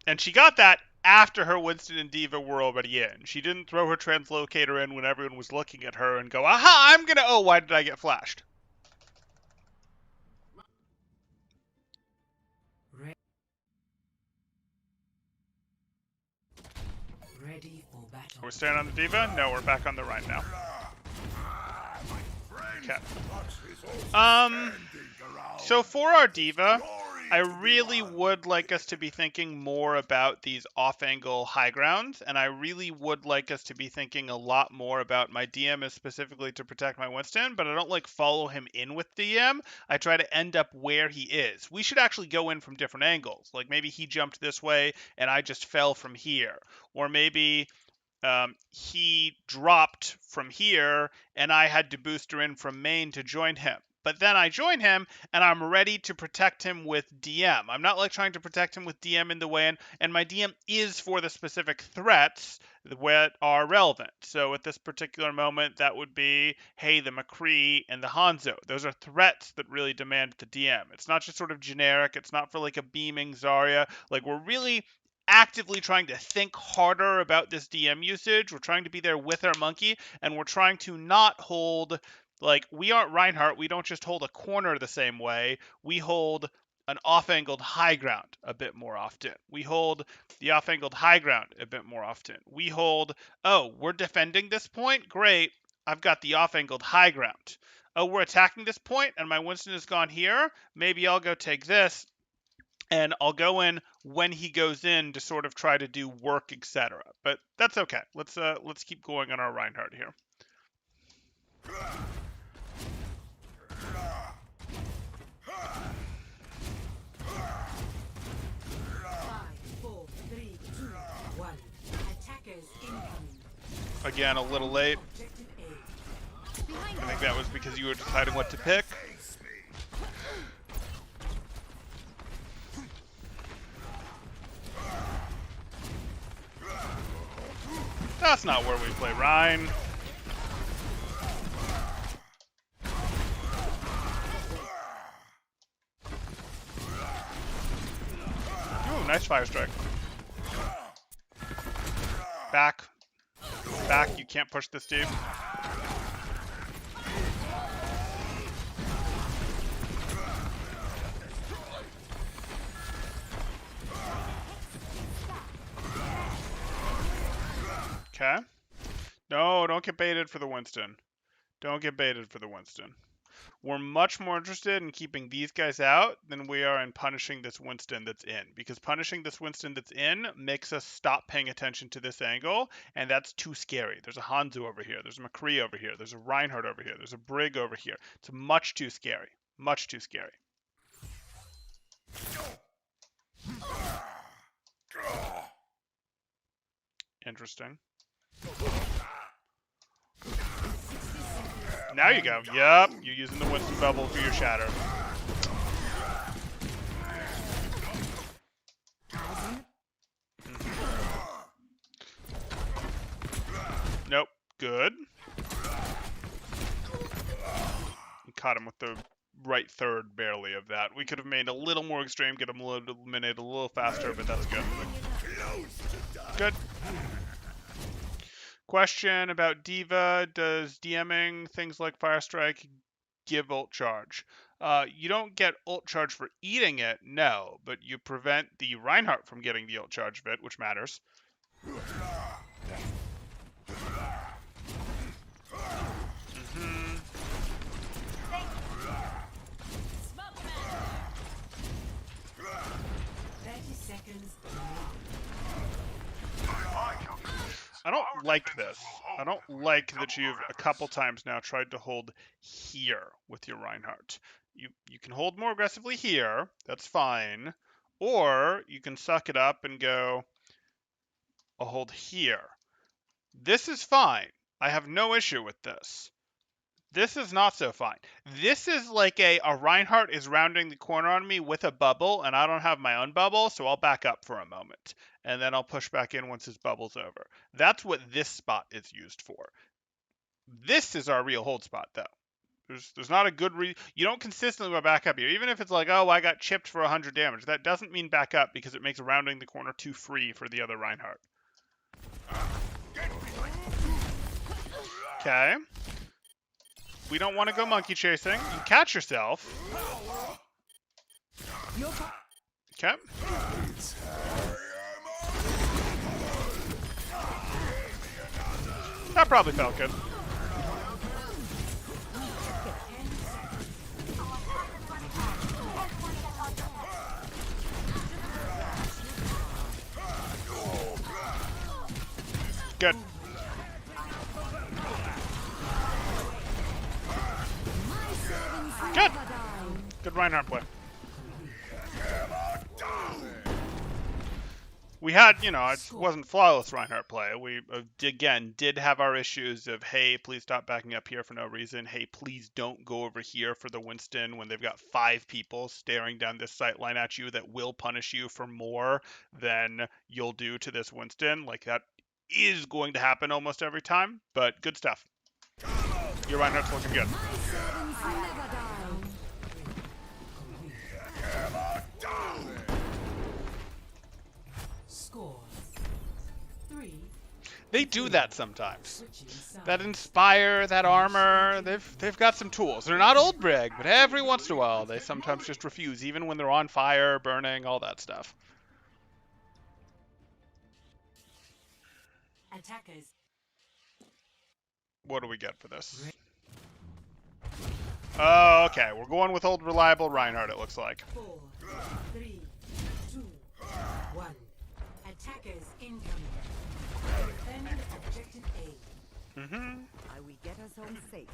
And she got that after her Winston and Diva were already in. She didn't throw her translocator in when everyone was looking at her and go, aha, I'm gonna, oh, why did I get flashed? Ready for battle. Are we staying on the Diva? No, we're back on the Rhine now. Okay. So for our Diva, I really would like us to be thinking more about these off-angle high grounds, and I really would like us to be thinking a lot more about my DM is specifically to protect my Winston, but I don't like follow him in with DM. I try to end up where he is. We should actually go in from different angles. Like maybe he jumped this way and I just fell from here. Or maybe he dropped from here and I had to booster in from main to join him. But then I join him, and I'm ready to protect him with DM. I'm not like trying to protect him with DM in the way, and my DM is for the specific threats that are relevant. So at this particular moment, that would be, hey, the McCree and the Hanzo. Those are threats that really demand the DM. It's not just sort of generic. It's not for like a beaming Zarya. Like we're really actively trying to think harder about this DM usage. We're trying to be there with our monkey, and we're trying to not hold... Like, we aren't Reinhardt. We don't just hold a corner the same way. We hold an off-angled high ground a bit more often. We hold the off-angled high ground a bit more often. We hold, oh, we're defending this point? Great. I've got the off-angled high ground. Oh, we're attacking this point, and my Winston has gone here? Maybe I'll go take this, and I'll go in when he goes in to sort of try to do work, etc. But that's okay. Let's keep going on our Reinhardt here. Again, a little late. I think that was because you were deciding what to pick. That's not where we play Rhine. Ooh, nice fire strike. Back. Back, you can't push this dude. Okay. No, don't get baited for the Winston. Don't get baited for the Winston. We're much more interested in keeping these guys out than we are in punishing this Winston that's in. Because punishing this Winston that's in makes us stop paying attention to this angle, and that's too scary. There's a Hanzo over here. There's a McCree over here. There's a Reinhardt over here. There's a Brig over here. It's much too scary. Much too scary. Interesting. Now you go. Yup, you're using the Winston bubble for your shatter. Nope. Good. Caught him with the right third, barely, of that. We could have made a little more extreme, get him eliminated a little faster, but that's good. Good. Question about Diva. Does DMing things like Fire Strike give ult charge? You don't get ult charge for eating it, no, but you prevent the Reinhardt from getting the ult charge of it, which matters. I don't like this. I don't like that you've a couple times now tried to hold here with your Reinhardt. You can hold more aggressively here. That's fine. Or you can suck it up and go, I'll hold here. This is fine. I have no issue with this. This is not so fine. This is like a Reinhardt is rounding the corner on me with a bubble, and I don't have my own bubble, so I'll back up for a moment. And then I'll push back in once his bubble's over. That's what this spot is used for. This is our real hold spot, though. There's not a good you don't consistently go back up here. Even if it's like, oh, I got chipped for 100 damage. That doesn't mean back up because it makes rounding the corner too free for the other Reinhardt. Okay. We don't want to go monkey chasing. You catch yourself. Okay. That probably felt good. Good. Good. Good Reinhardt play. We had, you know, it wasn't flawless Reinhardt play. We, again, did have our issues of, hey, please stop backing up here for no reason. Hey, please don't go over here for the Winston when they've got 5 people staring down this sight line at you that will punish you for more than you'll do to this Winston. Like, that is going to happen almost every time, but good stuff. Your Reinhardt's looking good. They do that sometimes. That Inspire, that Armor, they've got some tools. They're not old Brig, but every once in a while they sometimes just refuse, even when they're on fire, burning, all that stuff. Attackers. What do we get for this? Oh, okay. We're going with old reliable Reinhardt, it looks like. 4, 3, 2, 1. Attackers incoming. Defend objective A. I will get us home safe.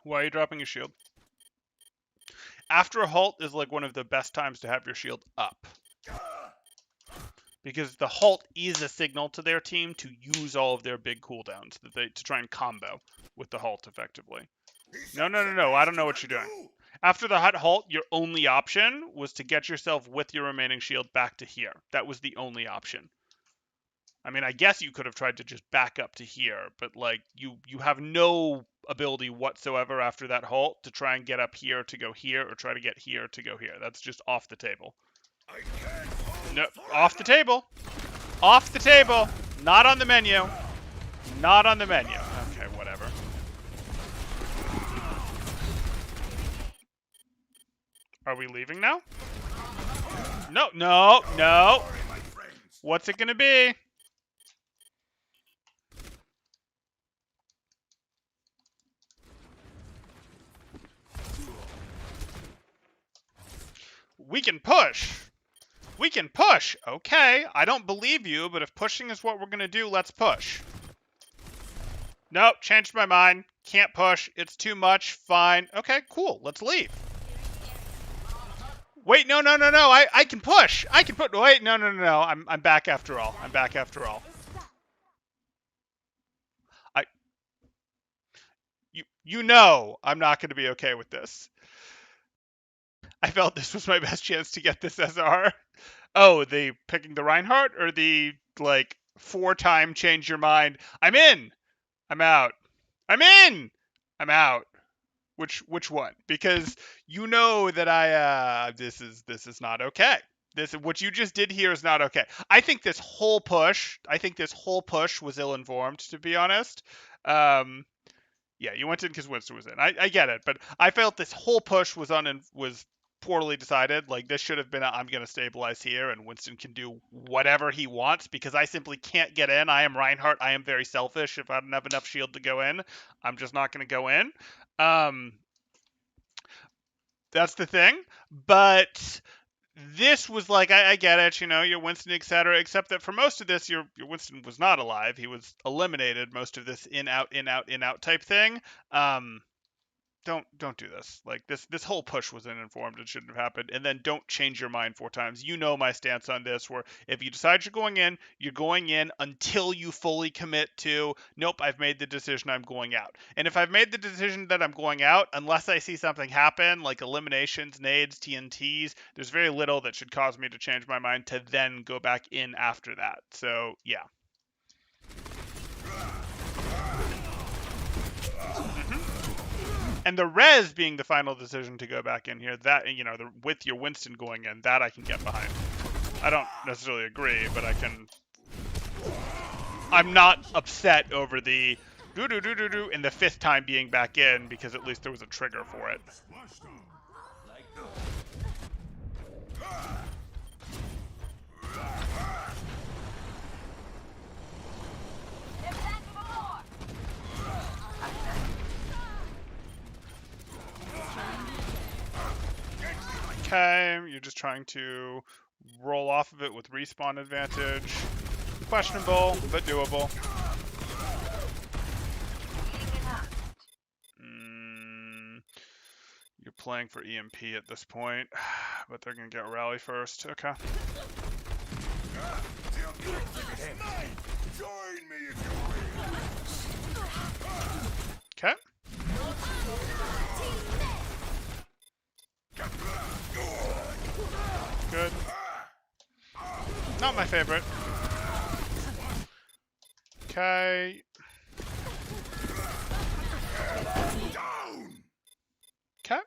Why are you dropping your shield? after a halt is like one of the best times to have your shield up. Because the halt is a signal to their team to use all of their big cooldowns to try and combo with the halt effectively. No, I don't know what you're doing. After the halt, your only option was to get yourself with your remaining shield back to here. That was the only option. I mean, I guess you could have tried to just back up to here, but like you have no ability whatsoever after that halt to try and get up here to go here or try to get here to go here. That's just off the table. No, off the table. Off the table. Not on the menu. Not on the menu. Okay, whatever. Are we leaving now? No. What's it gonna be? We can push. We can push. Okay, I don't believe you, but if pushing is what we're gonna do, let's push. Nope, changed my mind. Can't push. It's too much. Fine. Okay, cool. Let's leave. Wait, no. I can push. I can put. Wait, no. I'm back after all. I'm back after all. You know I'm not going to be okay with this. I felt this was my best chance to get this SR. Oh, the picking the Reinhardt or the like 4-time change your mind. I'm in. I'm out. I'm in. I'm out. Which one? Because you know that this is not okay. This what you just did here is not okay. I think this whole push was ill-informed, to be honest. Yeah, you went in because Winston was in. I get it, but I felt this whole push was poorly decided. Like this should have been I'm going to stabilize here and Winston can do whatever he wants because I simply can't get in. I am Reinhardt. I am very selfish. If I don't have enough shield to go in, I'm just not going to go in. That's the thing. But this was like, I get it, you're Winston, etc. Except that for most of this, your Winston was not alive. He was eliminated. Most of this in out type thing. Don't do this. Like this whole push was uninformed. It shouldn't have happened. And then don't change your mind 4 times. You know my stance on this, where if you decide you're going in until you fully commit to, nope, I've made the decision, I'm going out. And if I've made the decision that I'm going out, unless I see something happen, like eliminations, nades, TNTs, there's very little that should cause me to change my mind to then go back in after that. So, yeah. And the res being the final decision to go back in here, that, with your Winston going in, that I can get behind. I don't necessarily agree, but I'm not upset over the do-do-do-do-do and the 5th time being back in, because at least there was a trigger for it. Okay, you're just trying to roll off of it with respawn advantage. Questionable, but doable. You're playing for EMP at this point, but they're going to get rally first. Okay. Okay. Good. Not my favorite. Okay. Okay.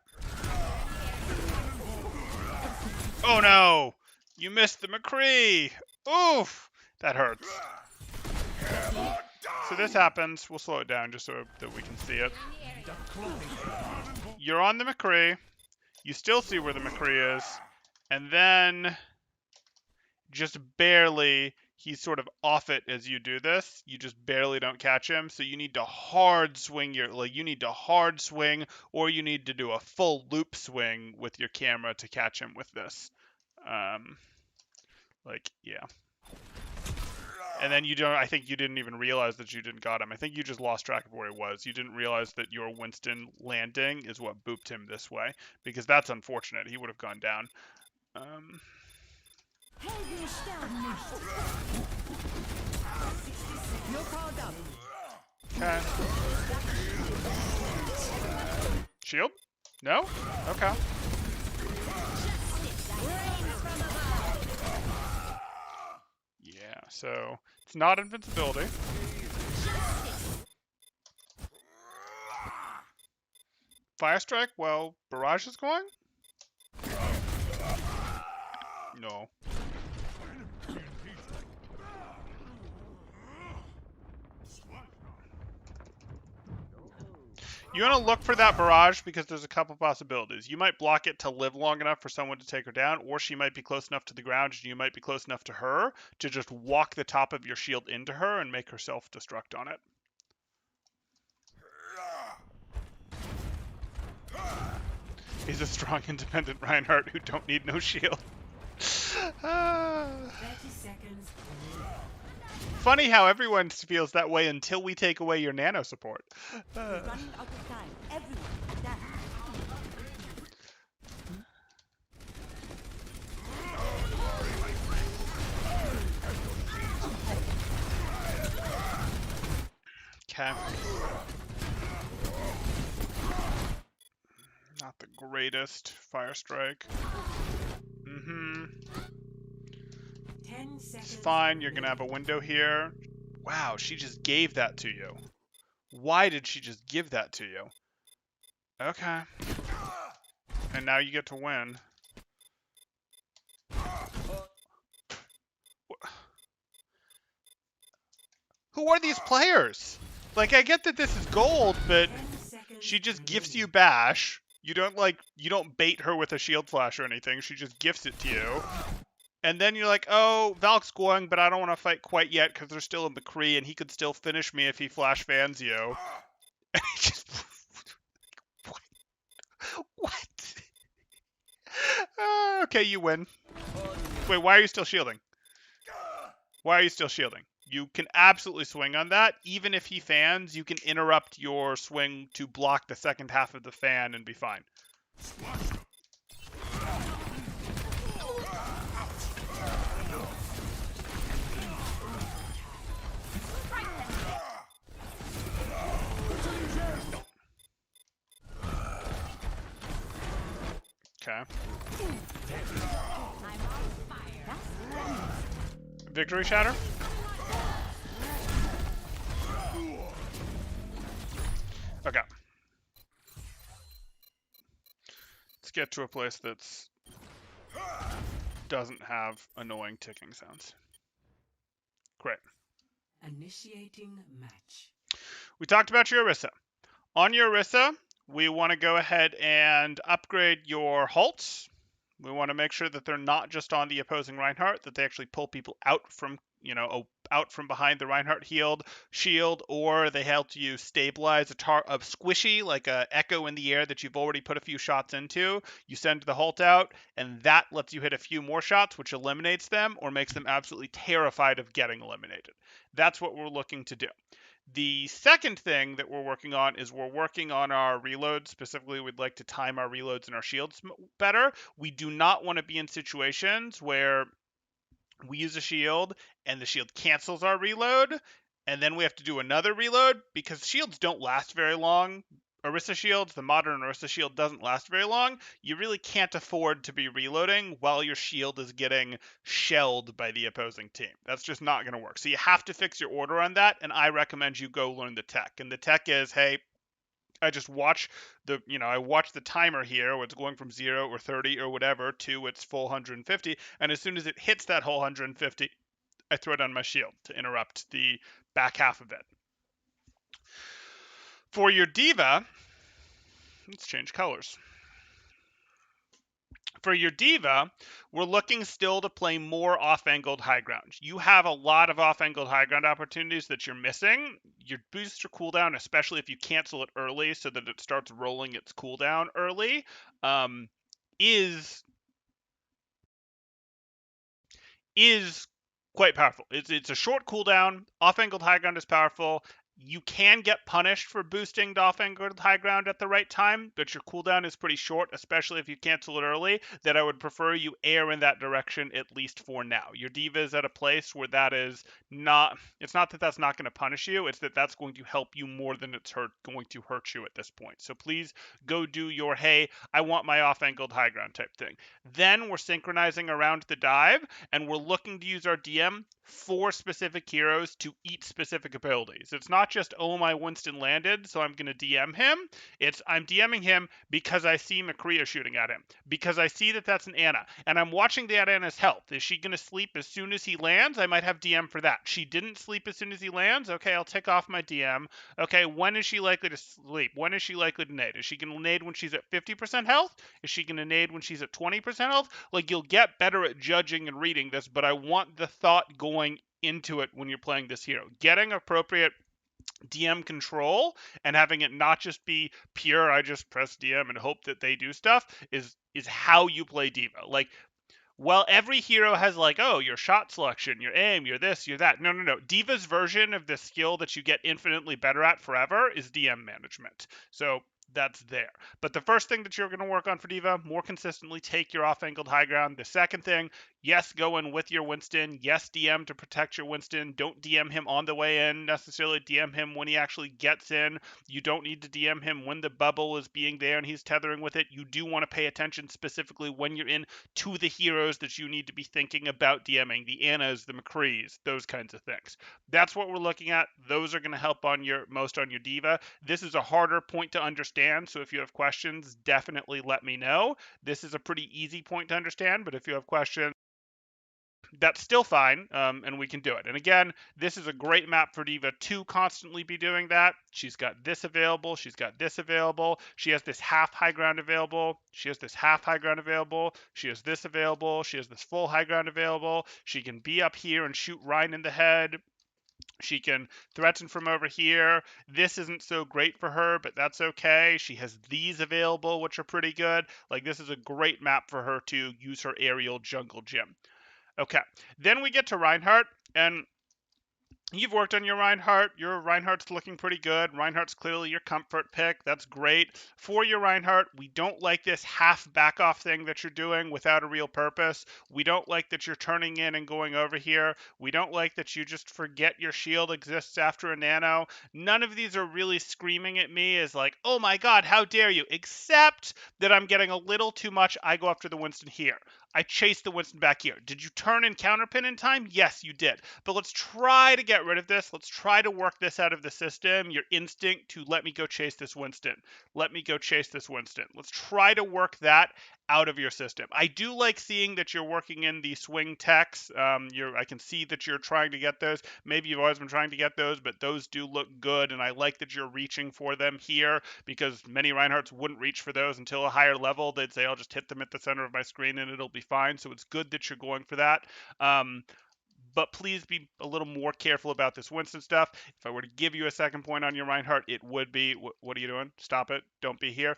Oh no! You missed the McCree! Oof! That hurts. So this happens. We'll slow it down just so that we can see it. You're on the McCree. You still see where the McCree is. And then, just barely, he's sort of off it as you do this. You just barely don't catch him. So you need to hard swing or you need to do a full loop swing with your camera to catch him with this. Yeah. And then I think you didn't even realize that you didn't got him. I think you just lost track of where he was. You didn't realize that your Winston landing is what booped him this way, because that's unfortunate. He would have gone down. You're powered up. Okay. Shield? No? Okay. Yeah, so it's not invincibility. Fire strike while barrage is going? No. You want to look for that barrage because there's a couple possibilities. You might block it to live long enough for someone to take her down, or she might be close enough to the ground and you might be close enough to her to just walk the top of your shield into her and make her self-destruct on it. He's a strong, independent Reinhardt who don't need no shield. 30 seconds. Funny how everyone feels that way until we take away your nano support. We're running out of time. Everyone, adapt. Okay. Not the greatest fire strike. 10 It's seconds. fine. You're gonna have a window here. Wow, she just gave that to you. Why did she just give that to you? Okay. And now you get to win. Who are these players? Like, I get that this is gold, but 10 seconds. she just gifts you bash. You don't bait her with a shield flash or anything. She just gifts it to you. And then you're like, oh, Valk's going, but I don't want to fight quite yet because they're still in McCree, and he could still finish me if he flash fans you. And he just... What? Okay, you win. Wait, why are you still shielding? Why are you still shielding? You can absolutely swing on that. Even if he fans, you can interrupt your swing to block the second half of the fan and be fine. Okay. Victory shatter? Okay. Let's get to a place that's doesn't have annoying ticking sounds. Great. Initiating match. We talked about your Orisa. On your Orisa, we want to go ahead and upgrade your halts. We want to make sure that they're not just on the opposing Reinhardt, that they actually pull people out from, out from behind the Reinhardt shield, or they help you stabilize a squishy, like a echo in the air that you've already put a few shots into. You send the halt out, and that lets you hit a few more shots, which eliminates them or makes them absolutely terrified of getting eliminated. That's what we're looking to do. The second thing that we're working on is we're working on our reloads. Specifically, we'd like to time our reloads and our shields better. We do not want to be in situations where we use a shield and the shield cancels our reload, and then we have to do another reload, because shields don't last very long. Orisa shields, the modern Orisa shield doesn't last very long. You really can't afford to be reloading while your shield is getting shelled by the opposing team. That's just not going to work. So you have to fix your order on that, and I recommend you go learn the tech. And the tech is, hey, I just watch the timer here, where it's going from 0 or 30 or whatever to its full 150, and as soon as it hits that whole 150, I throw down my shield to interrupt the back half of it. For your diva, let's change colors. For your diva, we're looking still to play more off-angled high ground. You have a lot of off-angled high ground opportunities that you're missing. Your booster cooldown, especially if you cancel it early so that it starts rolling its cooldown early, is quite powerful. It's a short cooldown. Off-angled high ground is powerful. You can get punished for boosting to off-angled high ground at the right time, but your cooldown is pretty short, especially if you cancel it early, that I would prefer you err in that direction at least for now. Your diva is at a place where that is not, it's not that that's not going to punish you, it's that that's going to help you more than it's going to hurt you at this point. So please go do your, hey, I want my off-angled high ground type thing. Then we're synchronizing around the dive, and we're looking to use our DM for specific heroes to eat specific abilities. It's not just, oh, my Winston landed, so I'm going to DM him. It's, I'm DMing him because I see Makria shooting at him, because I see that that's an Anna, and I'm watching that Anna's health. Is she going to sleep as soon as he lands? I might have DM for that. She didn't sleep as soon as he lands? Okay, I'll tick off my DM. Okay, when is she likely to sleep? When is she likely to nade? Is she going to nade when she's at 50% health? Is she going to nade when she's at 20% health? Like, you'll get better at judging and reading this, but I want the thought going into it when you're playing this hero. Getting appropriate DM control and having it not just be pure, I just press DM and hope that they do stuff, is how you play Diva. Like, well, every hero has like, oh, your shot selection, your aim, your this, your that. No, no, no. Diva's version of the skill that you get infinitely better at forever is DM management. So that's there. But the first thing that you're going to work on for Diva, more consistently take your off-angled high ground. The second thing, yes, go in with your Winston. Yes, DM to protect your Winston. Don't DM him on the way in necessarily. DM him when he actually gets in. You don't need to DM him when the bubble is being there and he's tethering with it. You do want to pay attention specifically when you're in to the heroes that you need to be thinking about DMing, the Annas, the McCrees, those kinds of things. That's what we're looking at. Those are going to help on your most on your Diva. This is a harder point to understand, so if you have questions, definitely let me know. This is a pretty easy point to understand, but if you have questions, that's still fine, and we can do it. And again, this is a great map for Diva to constantly be doing that. She's got this available. She's got this available. She has this half high ground available. She has this half high ground available. She has this available. She has this full high ground available. She can be up here and shoot Ryan in the head. She can threaten from over here. This isn't so great for her, but that's okay. She has these available, which are pretty good. Like, this is a great map for her to use her aerial jungle gym. Okay, then we get to Reinhardt, and you've worked on your Reinhardt. Your Reinhardt's looking pretty good. Reinhardt's clearly your comfort pick. That's great. For your Reinhardt, we don't like this half back off thing that you're doing without a real purpose. We don't like that you're turning in and going over here. We don't like that you just forget your shield exists after a nano. None of these are really screaming at me as like, oh my god, how dare you, except that I'm getting a little too much. I go after the Winston here. I chased the Winston back here. Did you turn and counterpin in time? Yes, you did. But let's try to get rid of this. Let's try to work this out of the system. Your instinct to let me go chase this Winston. Let me go chase this Winston. Let's try to work that out of your system. I do like seeing that you're working in the swing techs. I can see that you're trying to get those. Maybe you've always been trying to get those, but those do look good, and I like that you're reaching for them here because many Reinhardts wouldn't reach for those until a higher level. They'd say, I'll just hit them at the center of my screen and it'll be fine. So it's good that you're going for that. But please be a little more careful about this Winston stuff. If I were to give you a second point on your Reinhardt, it would be, what are you doing? Stop it. Don't be here.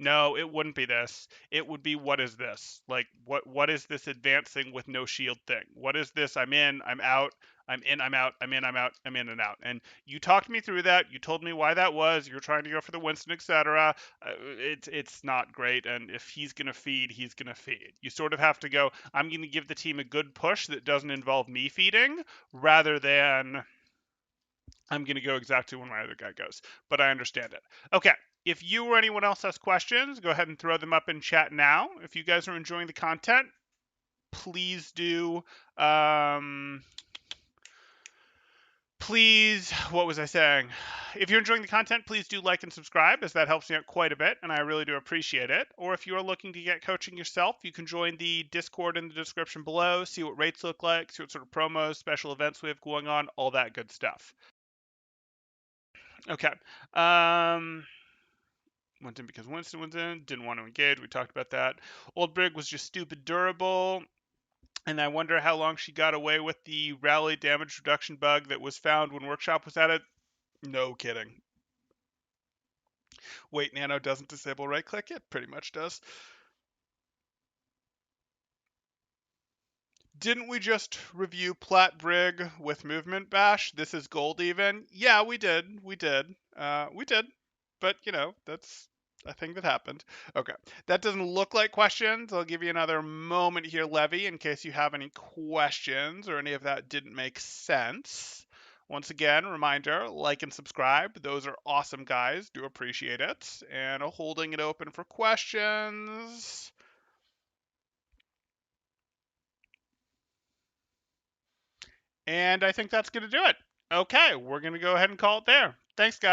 No, it wouldn't be this. It would be, what is this? Like, what is this advancing with no shield thing? What is this? I'm in, I'm out, I'm in, I'm out, I'm in, I'm out, I'm in and out. And you talked me through that. You told me why that was. You're trying to go for the Winston, etc. It's not great. And if he's gonna feed, he's gonna feed. You sort of have to go, I'm gonna give the team a good push that doesn't involve me feeding, rather than I'm going to go exactly when my other guy goes, but I understand it. Okay, if you or anyone else has questions, go ahead and throw them up in chat now. If you guys are enjoying the content, please do. Please, what was I saying? If you're enjoying the content, please do like and subscribe, as that helps me out quite a bit, and I really do appreciate it. Or if you are looking to get coaching yourself, you can join the Discord in the description below, see what rates look like, see what sort of promos, special events we have going on, all that good stuff. Okay. Went in because Winston was in. Didn't want to engage. We talked about that. Old Brig was just stupid durable. And I wonder how long she got away with the rally damage reduction bug that was found when Workshop was at it. No kidding. Wait, Nano doesn't disable right click? It pretty much does. Didn't we just review Plat Brig with Movement Bash? This is gold even? Yeah, we did. We did. We did. But, you know, that's a thing that happened. Okay. That doesn't look like questions. I'll give you another moment here, Levy, in case you have any questions or any of that didn't make sense. Once again, reminder, like and subscribe. Those are awesome, guys. Do appreciate it. And holding it open for questions. And I think that's going to do it. Okay, we're going to go ahead and call it there. Thanks, guys.